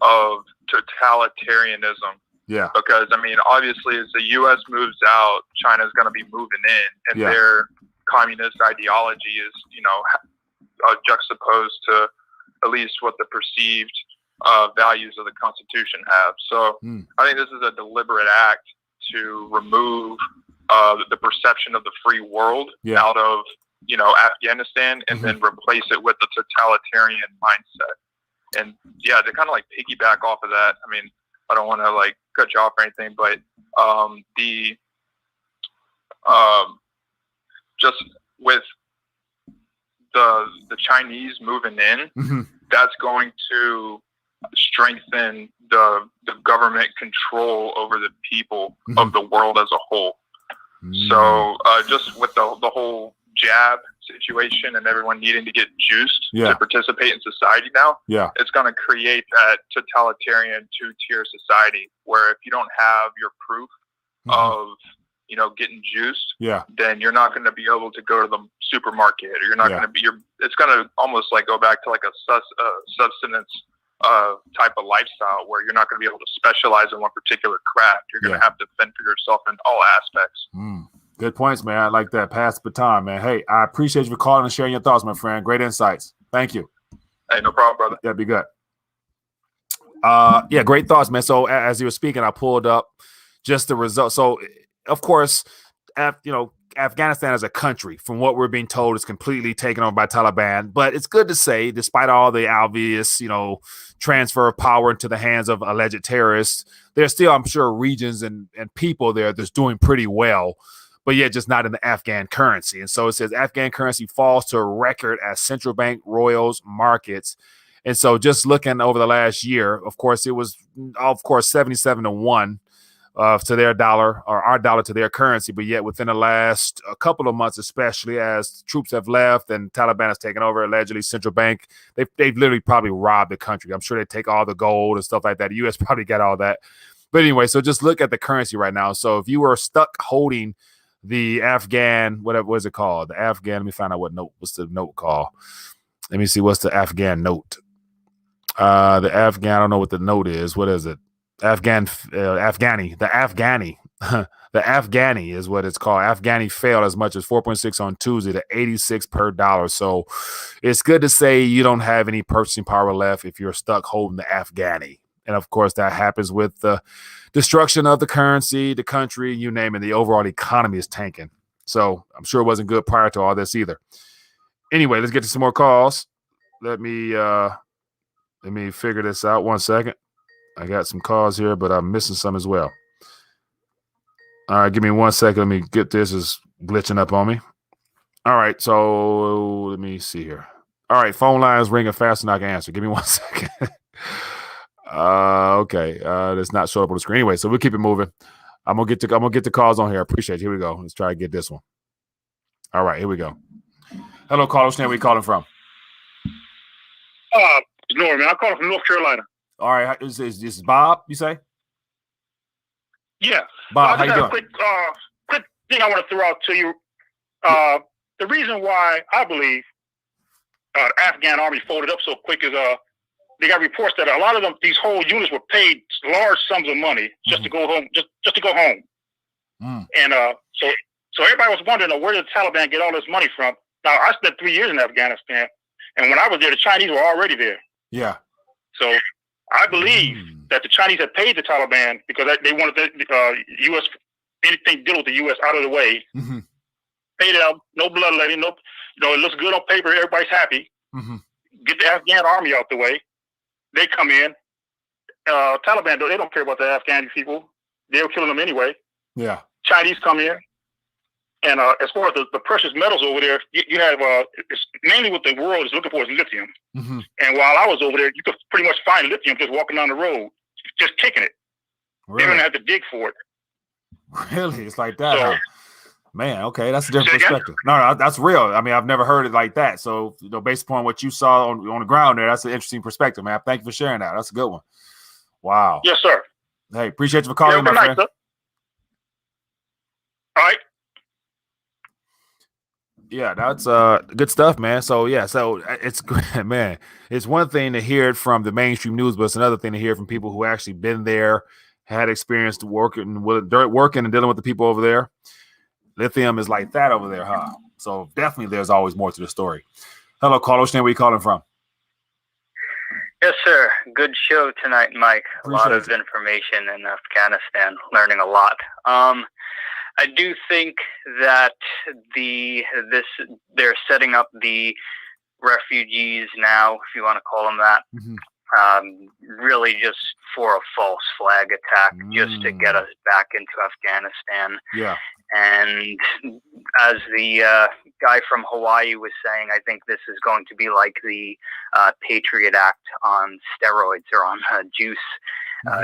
of totalitarianism. Yeah. Because, I mean, obviously, as the U.S. moves out, China's going to be moving in, and their communist ideology is, juxtaposed to at least what the perceived values of the Constitution have. So I think this is a deliberate act to remove the perception of the free world out of, Afghanistan, and then replace it with the totalitarian mindset. And to kind of like piggyback off of that, I mean, I don't want to like cut you off or anything, but just with the Chinese moving in, that's going to strengthen the government control over the people of the world as a whole. So just with the whole jab situation and everyone needing to get juiced to participate in society now, it's going to create that totalitarian two-tier society where if you don't have your proof of getting juiced, then you're not going to be able to go to the supermarket, or you're not going to be it's going to almost like go back to like a subsistence type of lifestyle where you're not going to be able to specialize in one particular craft. You're going to have to fend for yourself in all aspects. Good points, man. I like that. Pass the baton, man. Hey, I appreciate you for calling and sharing your thoughts, my friend. Great insights. Thank you. Hey, no problem, brother. Yeah, be good. Great thoughts, man. So as you were speaking, I pulled up just the result. So, of course, Afghanistan as a country, from what we're being told, is completely taken over by Taliban. But it's good to say, despite all the obvious, transfer of power into the hands of alleged terrorists, there's still, I'm sure, regions and people there that's doing pretty well, but yet just not in the Afghan currency. And so it says Afghan currency falls to a record as central bank royals markets. And so just looking over the last year, of course, it was, 77-1 to their dollar, or our dollar to their currency. But yet within the last couple of months, especially as troops have left and Taliban has taken over, allegedly central bank, they've literally probably robbed the country. I'm sure they take all the gold and stuff like that. The U.S. probably got all that. But anyway, so just look at the currency right now. So if you were stuck holding the Afghan, what is it called? The Afghan, let me find out what's the note called. Let me see, what's the Afghan note? The Afghan, I don't know what the note is. What is it? Afghani. The Afghani. The Afghani is what it's called. Afghani fell as much as 4.6 on Tuesday to 86 per dollar. So it's good to say you don't have any purchasing power left if you're stuck holding the Afghani. And of course, that happens with the destruction of the currency, the country, you name it. The overall economy is tanking. So I'm sure it wasn't good prior to all this either. Anyway, let's get to some more calls. Let me figure this out. 1 second. I got some calls here, but I'm missing some as well. All right, give me 1 second. Let me get this. It's glitching up on me. All right, so let me see here. All right, phone line is ringing faster than I can answer. Give me 1 second. Okay. That's not showing up on the screen anyway. So we'll keep it moving. I'm gonna get the calls on here. Appreciate it. Here we go. Let's try to get this one. All right, here we go. Hello, caller. Where you calling from? Norman. I'm calling from North Carolina. All right. This is Bob, you say? Yeah. Bob, how you doing? Quick thing I want to throw out to you. The reason why I believe the Afghan army folded up so quick is they got reports that a lot of them, these whole units were paid large sums of money just to go home, just to go home. And so everybody was wondering, where did the Taliban get all this money from? Now, I spent 3 years in Afghanistan, and when I was there, the Chinese were already there. Yeah. So I believe that the Chinese had paid the Taliban because they wanted the U.S. anything dealing with the U.S. out of the way. Paid it out, no bloodletting, no, it looks good on paper, everybody's happy. Get the Afghan army out the way. They come in. Taliban, they don't care about the Afghan people. They were killing them anyway. Yeah. Chinese come in. And as far as the precious metals over there, you have it's mainly what the world is looking for is lithium. And while I was over there, you could pretty much find lithium just walking down the road, just kicking it. Really? They don't have to dig for it. Really? It's like that, huh? Man, okay, that's a different perspective. No, that's real. I mean, I've never heard it like that. So, based upon what you saw on the ground there, that's an interesting perspective, man. Thank you for sharing that. That's a good one. Wow. Yes, sir. Hey, appreciate you for calling, my friend. Sir. All right. Yeah, that's good stuff, man. So it's man. It's one thing to hear it from the mainstream news, but it's another thing to hear from people who actually been there, had experience working and dealing with the people over there. Lithium is like that over there, huh? So definitely, there's always more to the story. Hello, caller. Where you calling from? Yes, sir. Good show tonight, Mike. A lot of information in Afghanistan. Learning a lot. I do think that they're setting up the refugees now, if you want to call them that, really just for a false flag attack, just to get us back into Afghanistan. Yeah. And as the guy from Hawaii was saying, I think this is going to be like the Patriot Act on steroids or on juice.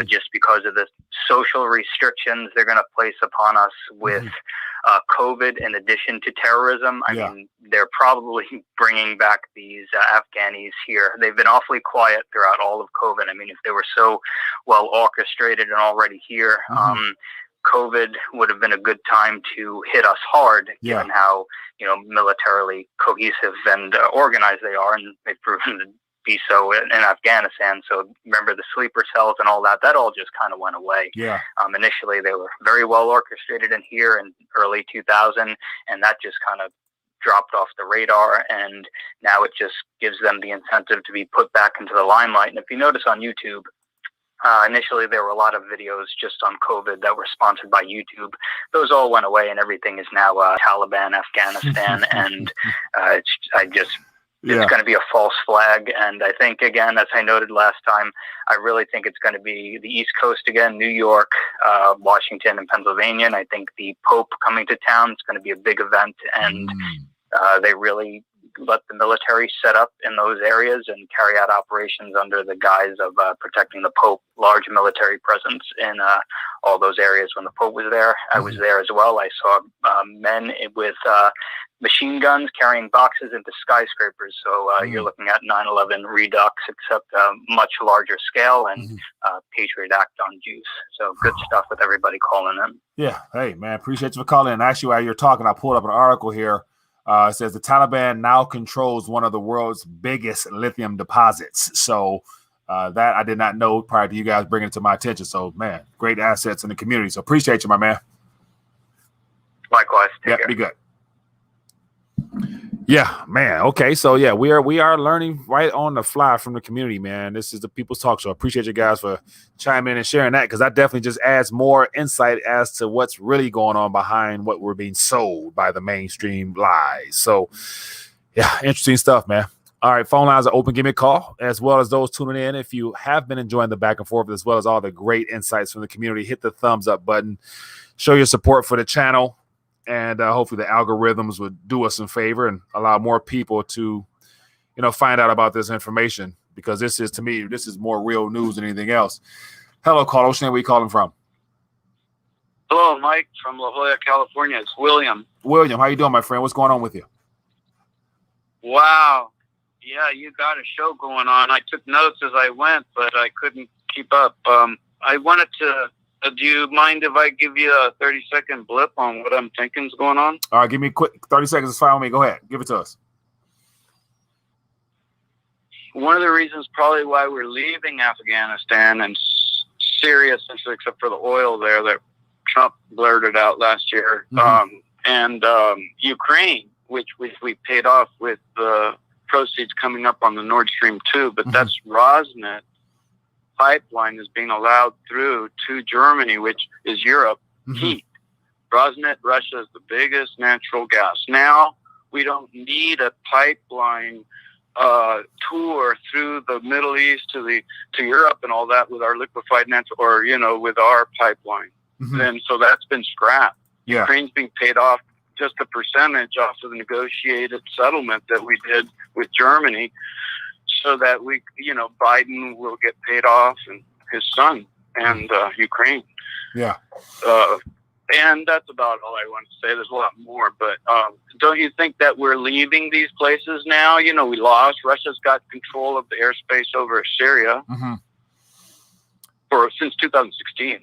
Just because of the social restrictions they're going to place upon us with COVID in addition to terrorism. I mean, they're probably bringing back these Afghanis here. They've been awfully quiet throughout all of COVID. I mean, if they were so well orchestrated and already here, COVID would have been a good time to hit us hard, given how, militarily cohesive and organized they are, and they've proven to be so in Afghanistan. So remember the sleeper cells and all that all just kind of went away. Initially they were very well orchestrated in here in early 2000, and that just kind of dropped off the radar, and now it just gives them the incentive to be put back into the limelight. And if you notice on YouTube, initially there were a lot of videos just on COVID that were sponsored by YouTube. Those all went away, and everything is now Taliban Afghanistan. And it's going to be a false flag. And I think, again, as I noted last time, I really think it's going to be the East Coast again, New York, Washington, and Pennsylvania. And I think the Pope coming to town is going to be a big event. And they really let the military set up in those areas and carry out operations under the guise of protecting the Pope. Large military presence in all those areas when the Pope was there. I was there as well. I saw men with machine guns carrying boxes into skyscrapers. So you're looking at 9/11 redux, except much larger scale, and Patriot Act on juice. So good stuff with everybody calling in. Yeah. Hey, man, appreciate you for calling in. Actually, while you're talking, I pulled up an article here. It says the Taliban now controls one of the world's biggest lithium deposits. So that I did not know prior to you guys bringing it to my attention. So, man, great assets in the community. So appreciate you, my man. Likewise. Take care. Be good. Yeah, man. Okay, so yeah, we are learning right on the fly from the community, man. This is the People's Talk Show. Appreciate you guys for chiming in and sharing that, because that definitely just adds more insight as to what's really going on behind what we're being sold by the mainstream lies. So, yeah, interesting stuff, man. All right, phone lines are open. Give me a call, as well as those tuning in. If you have been enjoying the back and forth, as well as all the great insights from the community, hit the thumbs up button. Show your support for the channel. And hopefully the algorithms would do us a favor and allow more people to, find out about this information, because this is, to me, this is more real news than anything else. Hello, caller. What's your name? Where you calling from? Hello, Mike from La Jolla, California. It's William. William, how you doing, my friend? What's going on with you? Wow. Yeah, you got a show going on. I took notes as I went, but I couldn't keep up. I wanted to, do you mind if I give you a 30-second blip on what I'm thinking is going on? All right, give me a quick 30 seconds. It's fine with me. Go ahead. Give it to us. One of the reasons probably why we're leaving Afghanistan and Syria, essentially, except for the oil there that Trump blurted out last year, and Ukraine, which we paid off with the proceeds coming up on the Nord Stream 2, but that's Rosneft pipeline is being allowed through to Germany, which is Europe, heat. Rosneft, Russia is the biggest natural gas. Now we don't need a pipeline tour through the Middle East to Europe and all that with our liquefied natural, or with our pipeline. And so that's been scrapped. Yeah. Ukraine's being paid off just a percentage off of the negotiated settlement that we did with Germany, so that we, Biden will get paid off, and his son, and Ukraine. Yeah. And that's about all I want to say. There's a lot more, but don't you think that we're leaving these places now? We lost. Russia's got control of the airspace over Syria since 2016.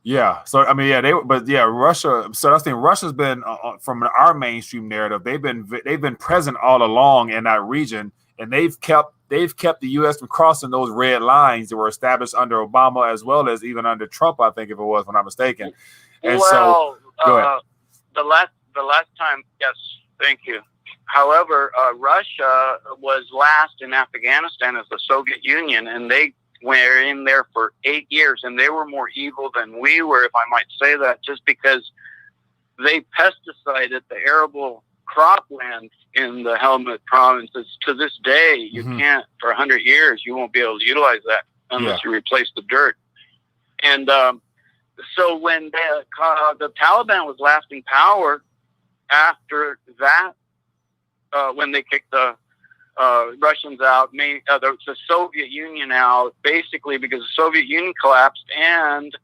Yeah. So I mean, Russia. So I think Russia's been from our mainstream narrative. They've been present all along in that region, and they've kept the U.S. from crossing those red lines that were established under Obama, as well as even under Trump, I think, if it was, when I'm mistaken. And go ahead. The last time, yes, thank you. However, Russia was last in Afghanistan as the Soviet Union, and they were in there for 8 years, and they were more evil than we were, if I might say that, just because they pesticided the arable cropland in the Helmand provinces. To this day, you can't, for 100 years, you won't be able to utilize that unless you replace the dirt. And so when the Taliban was last in power, after that, when they kicked the Russians out, made the Soviet Union out, basically because the Soviet Union collapsed. And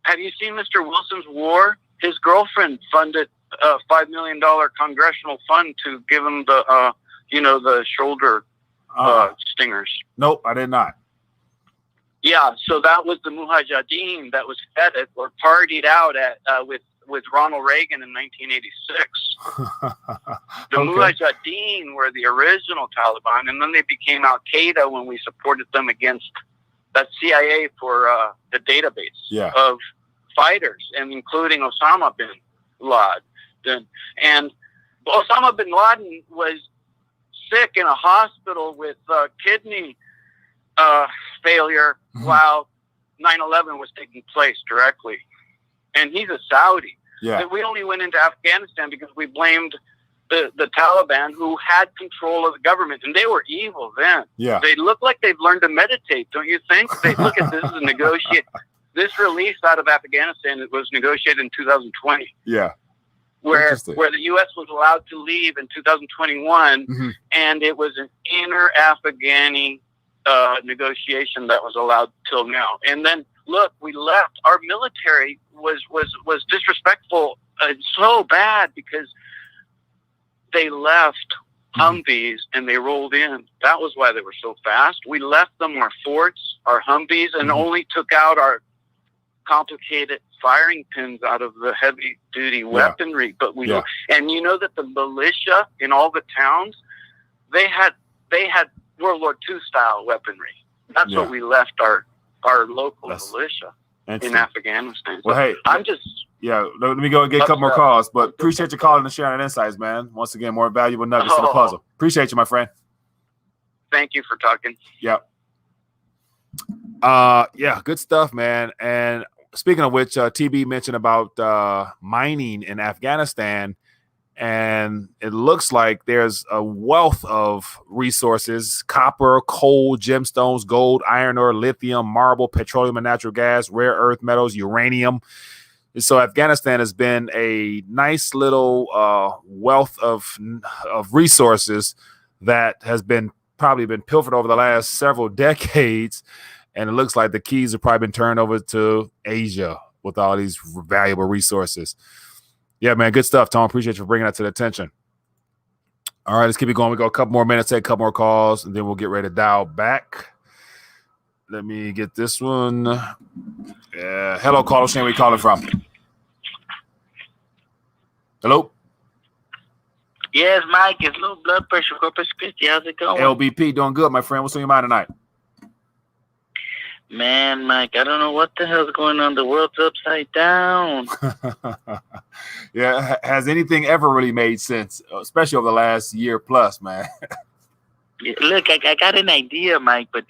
have you seen Mr. Wilson's War? His girlfriend funded a $5 million congressional fund to give him the shoulder stingers. Nope, I did not. Yeah, so that was the Mujahideen that was fed it or partied out at with Ronald Reagan in 1986. The Mujahideen were the original Taliban, and then they became Al Qaeda when we supported them against that CIA for the database of fighters, and including Osama bin Laden. And Osama bin Laden was sick in a hospital with kidney failure while 9/11 was taking place directly. And he's a Saudi. Yeah. And we only went into Afghanistan because we blamed the Taliban, who had control of the government, and they were evil then. Yeah. They look like they've learned to meditate, don't you think? They look at this as a negotiate. This release out of Afghanistan, it was negotiated in 2020. Yeah. Where the U.S. was allowed to leave in 2021, and it was an inner Afghani negotiation that was allowed till now. And then look, we left. Our military was disrespectful so bad because they left Humvees and they rolled in. That was why they were so fast. We left them our forts, our Humvees, and only took out our complicated firing pins out of the heavy duty weaponry. But and you know that the militia in all the towns, they had World War II style weaponry. That's what we left our local militia in Afghanistan. So well, hey, I'm just let me go and get a couple more calls, but appreciate you calling and sharing insights, man. Once again, more valuable nuggets to the puzzle. Appreciate you, my friend. Thank you for talking. Yep. Good stuff, man. And speaking of which, TB mentioned about mining in Afghanistan, and it looks like there's a wealth of resources: copper, coal, gemstones, gold, iron ore, lithium, marble, petroleum and natural gas, rare earth metals, uranium. And so Afghanistan has been a nice little wealth of resources that has been probably been pilfered over the last several decades. And it looks like the keys have probably been turned over to Asia with all these valuable resources. Yeah, man, good stuff, Tom. Appreciate you for bringing that to the attention. All right, let's keep it going. We go a couple more minutes, take a couple more calls, and then we'll get ready to dial back. Let me get this one. Hello, caller. Where are you calling from? Hello? Yes, Mike. It's low blood pressure, Corpus Christi. How's it going? LBP, doing good, my friend. What's on your mind tonight? Man, Mike, I don't know what the hell's going on. The world's upside down. Yeah, has anything ever really made sense, especially over the last year plus, man? Look, I got an idea, Mike, but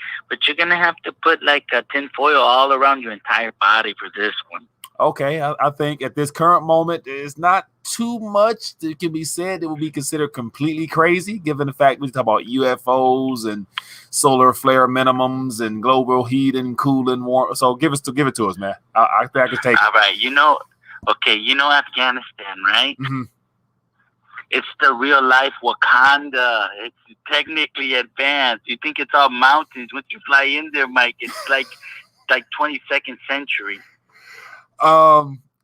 you're going to have to put like a tin foil all around your entire body for this one. Okay, I think at this current moment, it's not too much that can be said that will be considered completely crazy, given the fact we talk about UFOs and solar flare minimums and global heat and cooling warm. So give it to us, man. I think I can take it. All right, Afghanistan, right? Mm-hmm. It's the real life Wakanda. It's technically advanced. You think it's all mountains. Once you fly in there, Mike, it's like 22nd century.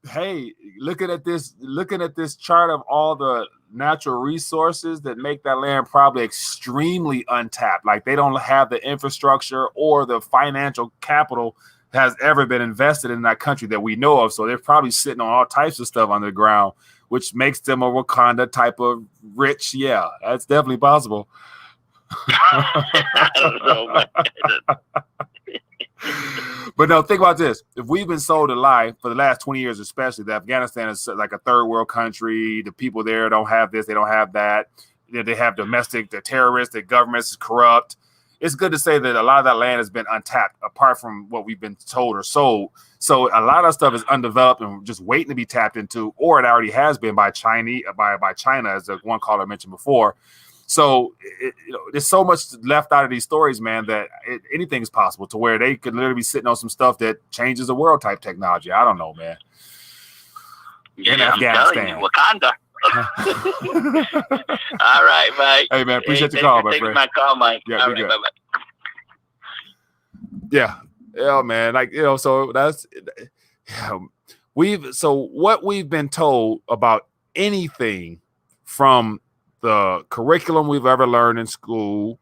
Hey, looking at this chart of all the natural resources that make that land probably extremely untapped. Like they don't have the infrastructure or the financial capital has ever been invested in that country that we know of. So they're probably sitting on all types of stuff on the ground, which makes them a Wakanda type of rich. Yeah, that's definitely possible. I don't know, man. But no, think about this. If we've been sold a lie for the last 20 years, especially that Afghanistan is like a third world country, the people there don't have this, they don't have that. They have domestic, the terrorists, the government is corrupt. It's good to say that a lot of that land has been untapped apart from what we've been told or sold. So a lot of stuff is undeveloped and just waiting to be tapped into, or it already has been by China, as the one caller mentioned before. So there's so much left out of these stories, man, that anything's possible to where they could literally be sitting on some stuff that changes the world type technology. I don't know, man. Yeah, in Afghanistan. Wakanda. All right, Mike. Hey, man, appreciate the call, my friend. My call, Mike. Yeah, all right, bye-bye. Yeah, man. Like, so that's what we've been told about anything from the curriculum we've ever learned in school,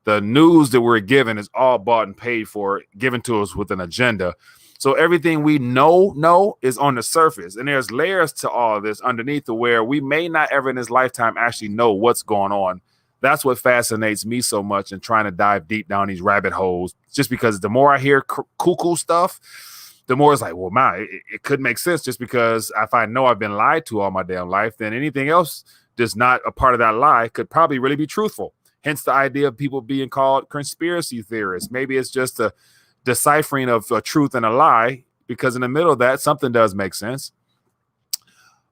the news that we're given is all bought and paid for, given to us with an agenda. So everything we know is on the surface, and there's layers to all of this underneath to where we may not ever in this lifetime actually know what's going on. That's what fascinates me so much in trying to dive deep down these rabbit holes, just because the more I hear cuckoo stuff, the more it's like, well, man, it could make sense just because if I know I've been lied to all my damn life, then anything else that's not a part of that lie could probably really be truthful. Hence the idea of people being called conspiracy theorists. Maybe it's just a deciphering of a truth and a lie, because in the middle of that, something does make sense.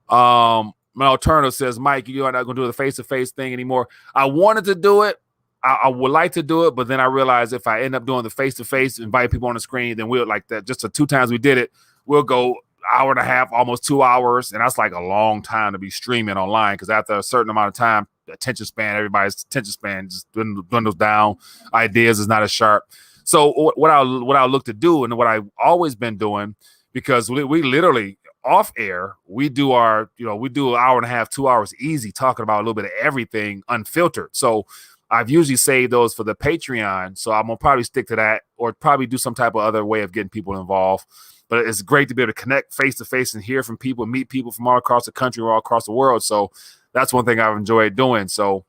My alternative says, Mike, you're not going to do the face-to-face thing anymore. I wanted to do it. I would like to do it, but then I realized if I end up doing the face-to-face, invite people on the screen, then we'll like that. Just the 2 times we did it, we'll go hour and a half, almost 2 hours. And that's like a long time to be streaming online, because after a certain amount of time, everybody's attention span just dwindles down. Ideas is not as sharp. So what I'll look to do, and what I've always been doing, because we literally off air, we do an hour and a half, 2 hours easy, talking about a little bit of everything unfiltered. So I've usually saved those for the Patreon. So I'm going to probably stick to that, or probably do some type of other way of getting people involved. But it's great to be able to connect face to face and hear from people, meet people from all across the country or all across the world. So that's one thing I've enjoyed doing. So,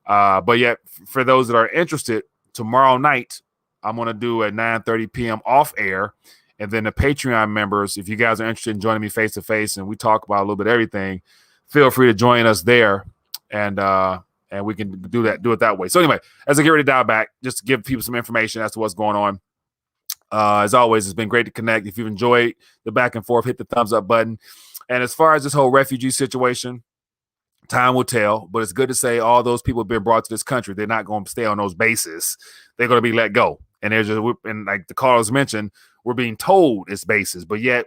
but yet for those that are interested, tomorrow night, I'm going to do at 9:30 p.m. off air. And then the Patreon members, if you guys are interested in joining me face to face and we talk about a little bit of everything, feel free to join us there. And we can do it that way. So anyway, as I get ready to dial back, just to give people some information as to what's going on. As always, it's been great to connect. If you've enjoyed the back and forth, hit the thumbs up button. And as far as this whole refugee situation, time will tell, but it's good to say all those people have been brought to this country. They're not going to stay on those bases. They're going to be let go. And and like the callers mentioned, we're being told it's bases, but yet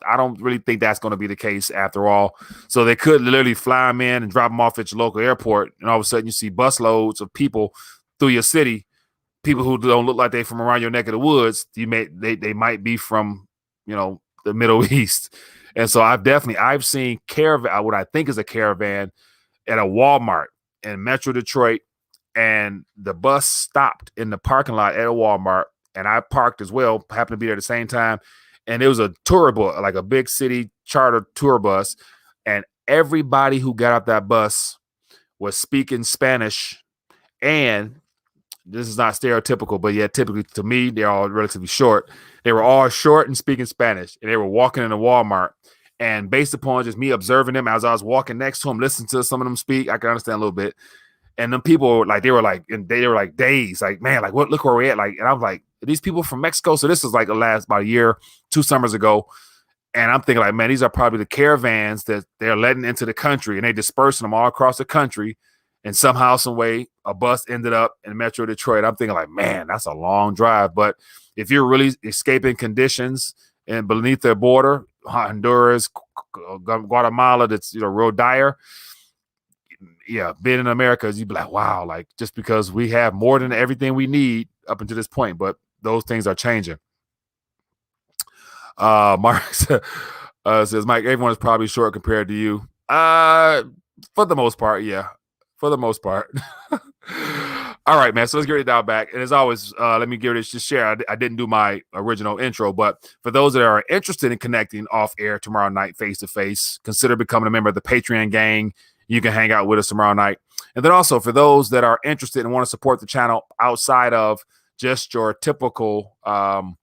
I don't really think that's going to be the case after all. So they could literally fly them in and drop them off at your local airport, and all of a sudden you see busloads of people through your city people who don't look like they from around your neck of the woods, they might be from, the Middle East. And so I've seen caravan, what I think is a caravan, at a Walmart in Metro Detroit, and the bus stopped in the parking lot at a Walmart, and I parked as well, happened to be there at the same time, and it was a tour bus, like a big city charter tour bus, and everybody who got off that bus was speaking Spanish, and this is not stereotypical, but yeah, typically to me, they're all relatively short. They were all short and speaking Spanish, and they were walking in a Walmart. And based upon just me observing them as I was walking next to them, listening to some of them speak, I can understand a little bit. And them people were like, they were like dazed, like, man, like what? Look where we're at. Like, and I was like, are these people from Mexico? So this was like about a year, 2 summers ago. And I'm thinking like, man, these are probably the caravans that they're letting into the country, and they dispersing them all across the country. And somehow, some way, a bus ended up in Metro Detroit. I'm thinking like, man, that's a long drive. But if you're really escaping conditions and beneath their border, Honduras, Guatemala, that's real dire. Yeah, being in America, you'd be like, wow, like just because we have more than everything we need up until this point, but those things are changing. Mark says, Mike, everyone is probably short compared to you. For the most part, yeah. For the most part. All right, man. So let's get ready to dial back. And as always, let me give it just share. I didn't do my original intro, but for those that are interested in connecting off air tomorrow night, face to face, consider becoming a member of the Patreon gang. You can hang out with us tomorrow night. And then also for those that are interested and want to support the channel outside of just your typical, Patreon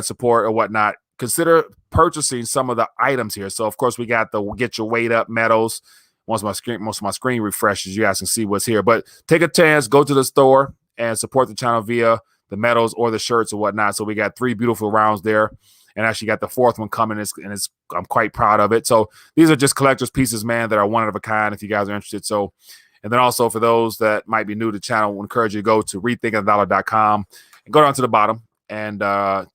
support or whatnot, consider purchasing some of the items here. So of course we got the Get Your Weight Up medals. Once most of my screen refreshes, you guys can see what's here. But take a chance, go to the store and support the channel via the medals or the shirts or whatnot. So we got 3 beautiful rounds there, and actually got the 4th one coming. I'm quite proud of it. So these are just collector's pieces, man, that are one of a kind. If you guys are interested, so. And then also for those that might be new to the channel, I would encourage you to go to rethinkingthe.dollar.com and go down to the bottom and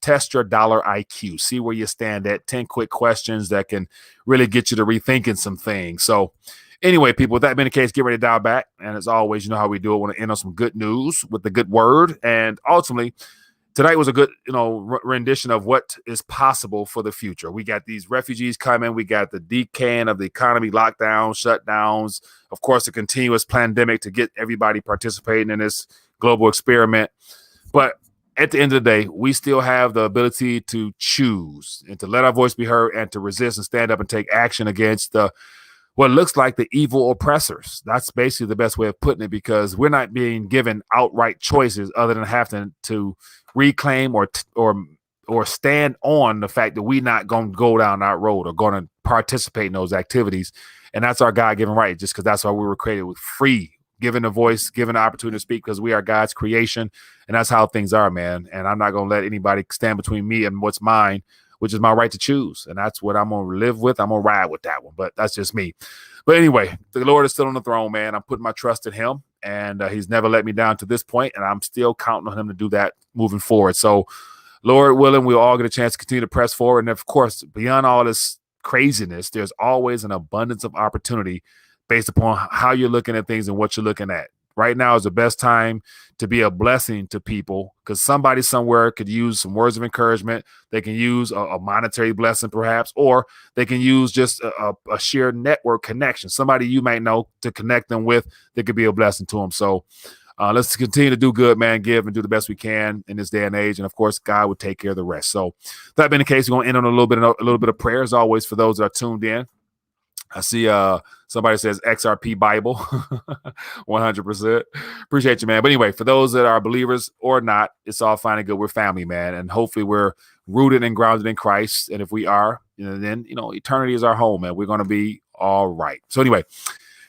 test your dollar IQ. See where you stand at. 10 quick questions that can really get you to rethinking some things. So anyway, people, with that being the case, get ready to dial back. And as always, you know how we do it. I want to end on some good news with the good word. And ultimately, tonight was a good, rendition of what is possible for the future. We got these refugees coming. We got the decaying of the economy, lockdowns, shutdowns, of course, the continuous pandemic to get everybody participating in this global experiment. But at the end of the day, we still have the ability to choose and to let our voice be heard and to resist and stand up and take action against what looks like the evil oppressors. That's basically the best way of putting it, because we're not being given outright choices other than having to reclaim or stand on the fact that we're not going to go down that road or going to participate in those activities. And that's our God-given right, just because that's why we were created with free, given a voice, given an opportunity to speak, because we are God's creation. And that's how things are, man. And I'm not going to let anybody stand between me and what's mine, which is my right to choose. And that's what I'm going to live with. I'm going to ride with that one, but that's just me. But anyway, the Lord is still on the throne, man. I'm putting my trust in him, and he's never let me down to this point, and I'm still counting on him to do that moving forward. So Lord willing, we'll all get a chance to continue to press forward. And of course, beyond all this craziness, there's always an abundance of opportunity based upon how you're looking at things and what you're looking at. Right now is the best time to be a blessing to people, because somebody somewhere could use some words of encouragement. They can use a monetary blessing perhaps, or they can use just a sheer network connection, somebody you might know to connect them with that could be a blessing to them. So let's continue to do good, man, give and do the best we can in this day and age. And of course, God will take care of the rest. So that being the case, we're going to end on a little bit of prayer as always for those that are tuned in. I see somebody says XRP Bible, 100%. Appreciate you, man. But anyway, for those that are believers or not, it's all fine and good. We're family, man. And hopefully we're rooted and grounded in Christ. And if we are, then, eternity is our home, man. We're going to be all right. So anyway,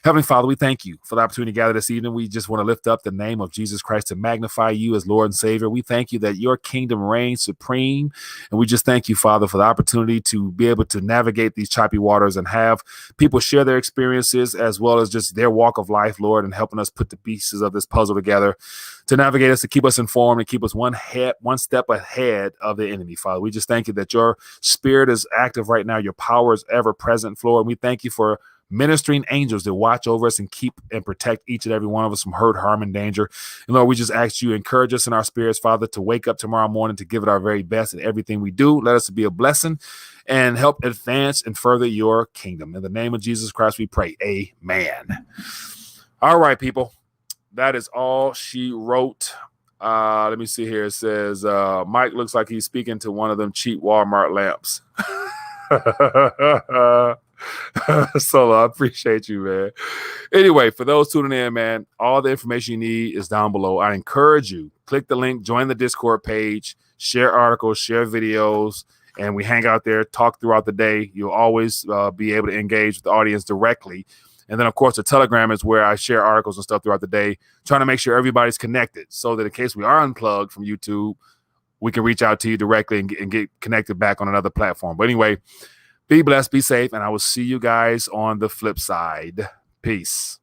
Heavenly Father, we thank you for the opportunity to gather this evening. We just want to lift up the name of Jesus Christ to magnify you as Lord and Savior. We thank you that your kingdom reigns supreme. And we just thank you, Father, for the opportunity to be able to navigate these choppy waters and have people share their experiences as well as just their walk of life, Lord, and helping us put the pieces of this puzzle together to navigate us, to keep us informed and keep us one step ahead of the enemy, Father. We just thank you that your spirit is active right now. Your power is ever present, Lord. And we thank you for ministering angels that watch over us and keep and protect each and every one of us from hurt, harm, and danger. And Lord, we just ask you to encourage us in our spirits, Father, to wake up tomorrow morning to give it our very best in everything we do. Let us be a blessing and help advance and further your kingdom. In the name of Jesus Christ, we pray. Amen. All right, people. That is all she wrote. Let me see here. It says, Mike looks like he's speaking to one of them cheap Walmart lamps. Solo, I appreciate you, man. Anyway, for those tuning in, man, all the information you need is down below. I encourage you, click the link, join the Discord page, share articles, share videos, and we hang out there, talk throughout the day. You'll always be able to engage with the audience directly. And then, of course, the Telegram is where I share articles and stuff throughout the day, trying to make sure everybody's connected so that in case we are unplugged from YouTube, we can reach out to you directly and get connected back on another platform. But anyway, be blessed, be safe, and I will see you guys on the flip side. Peace.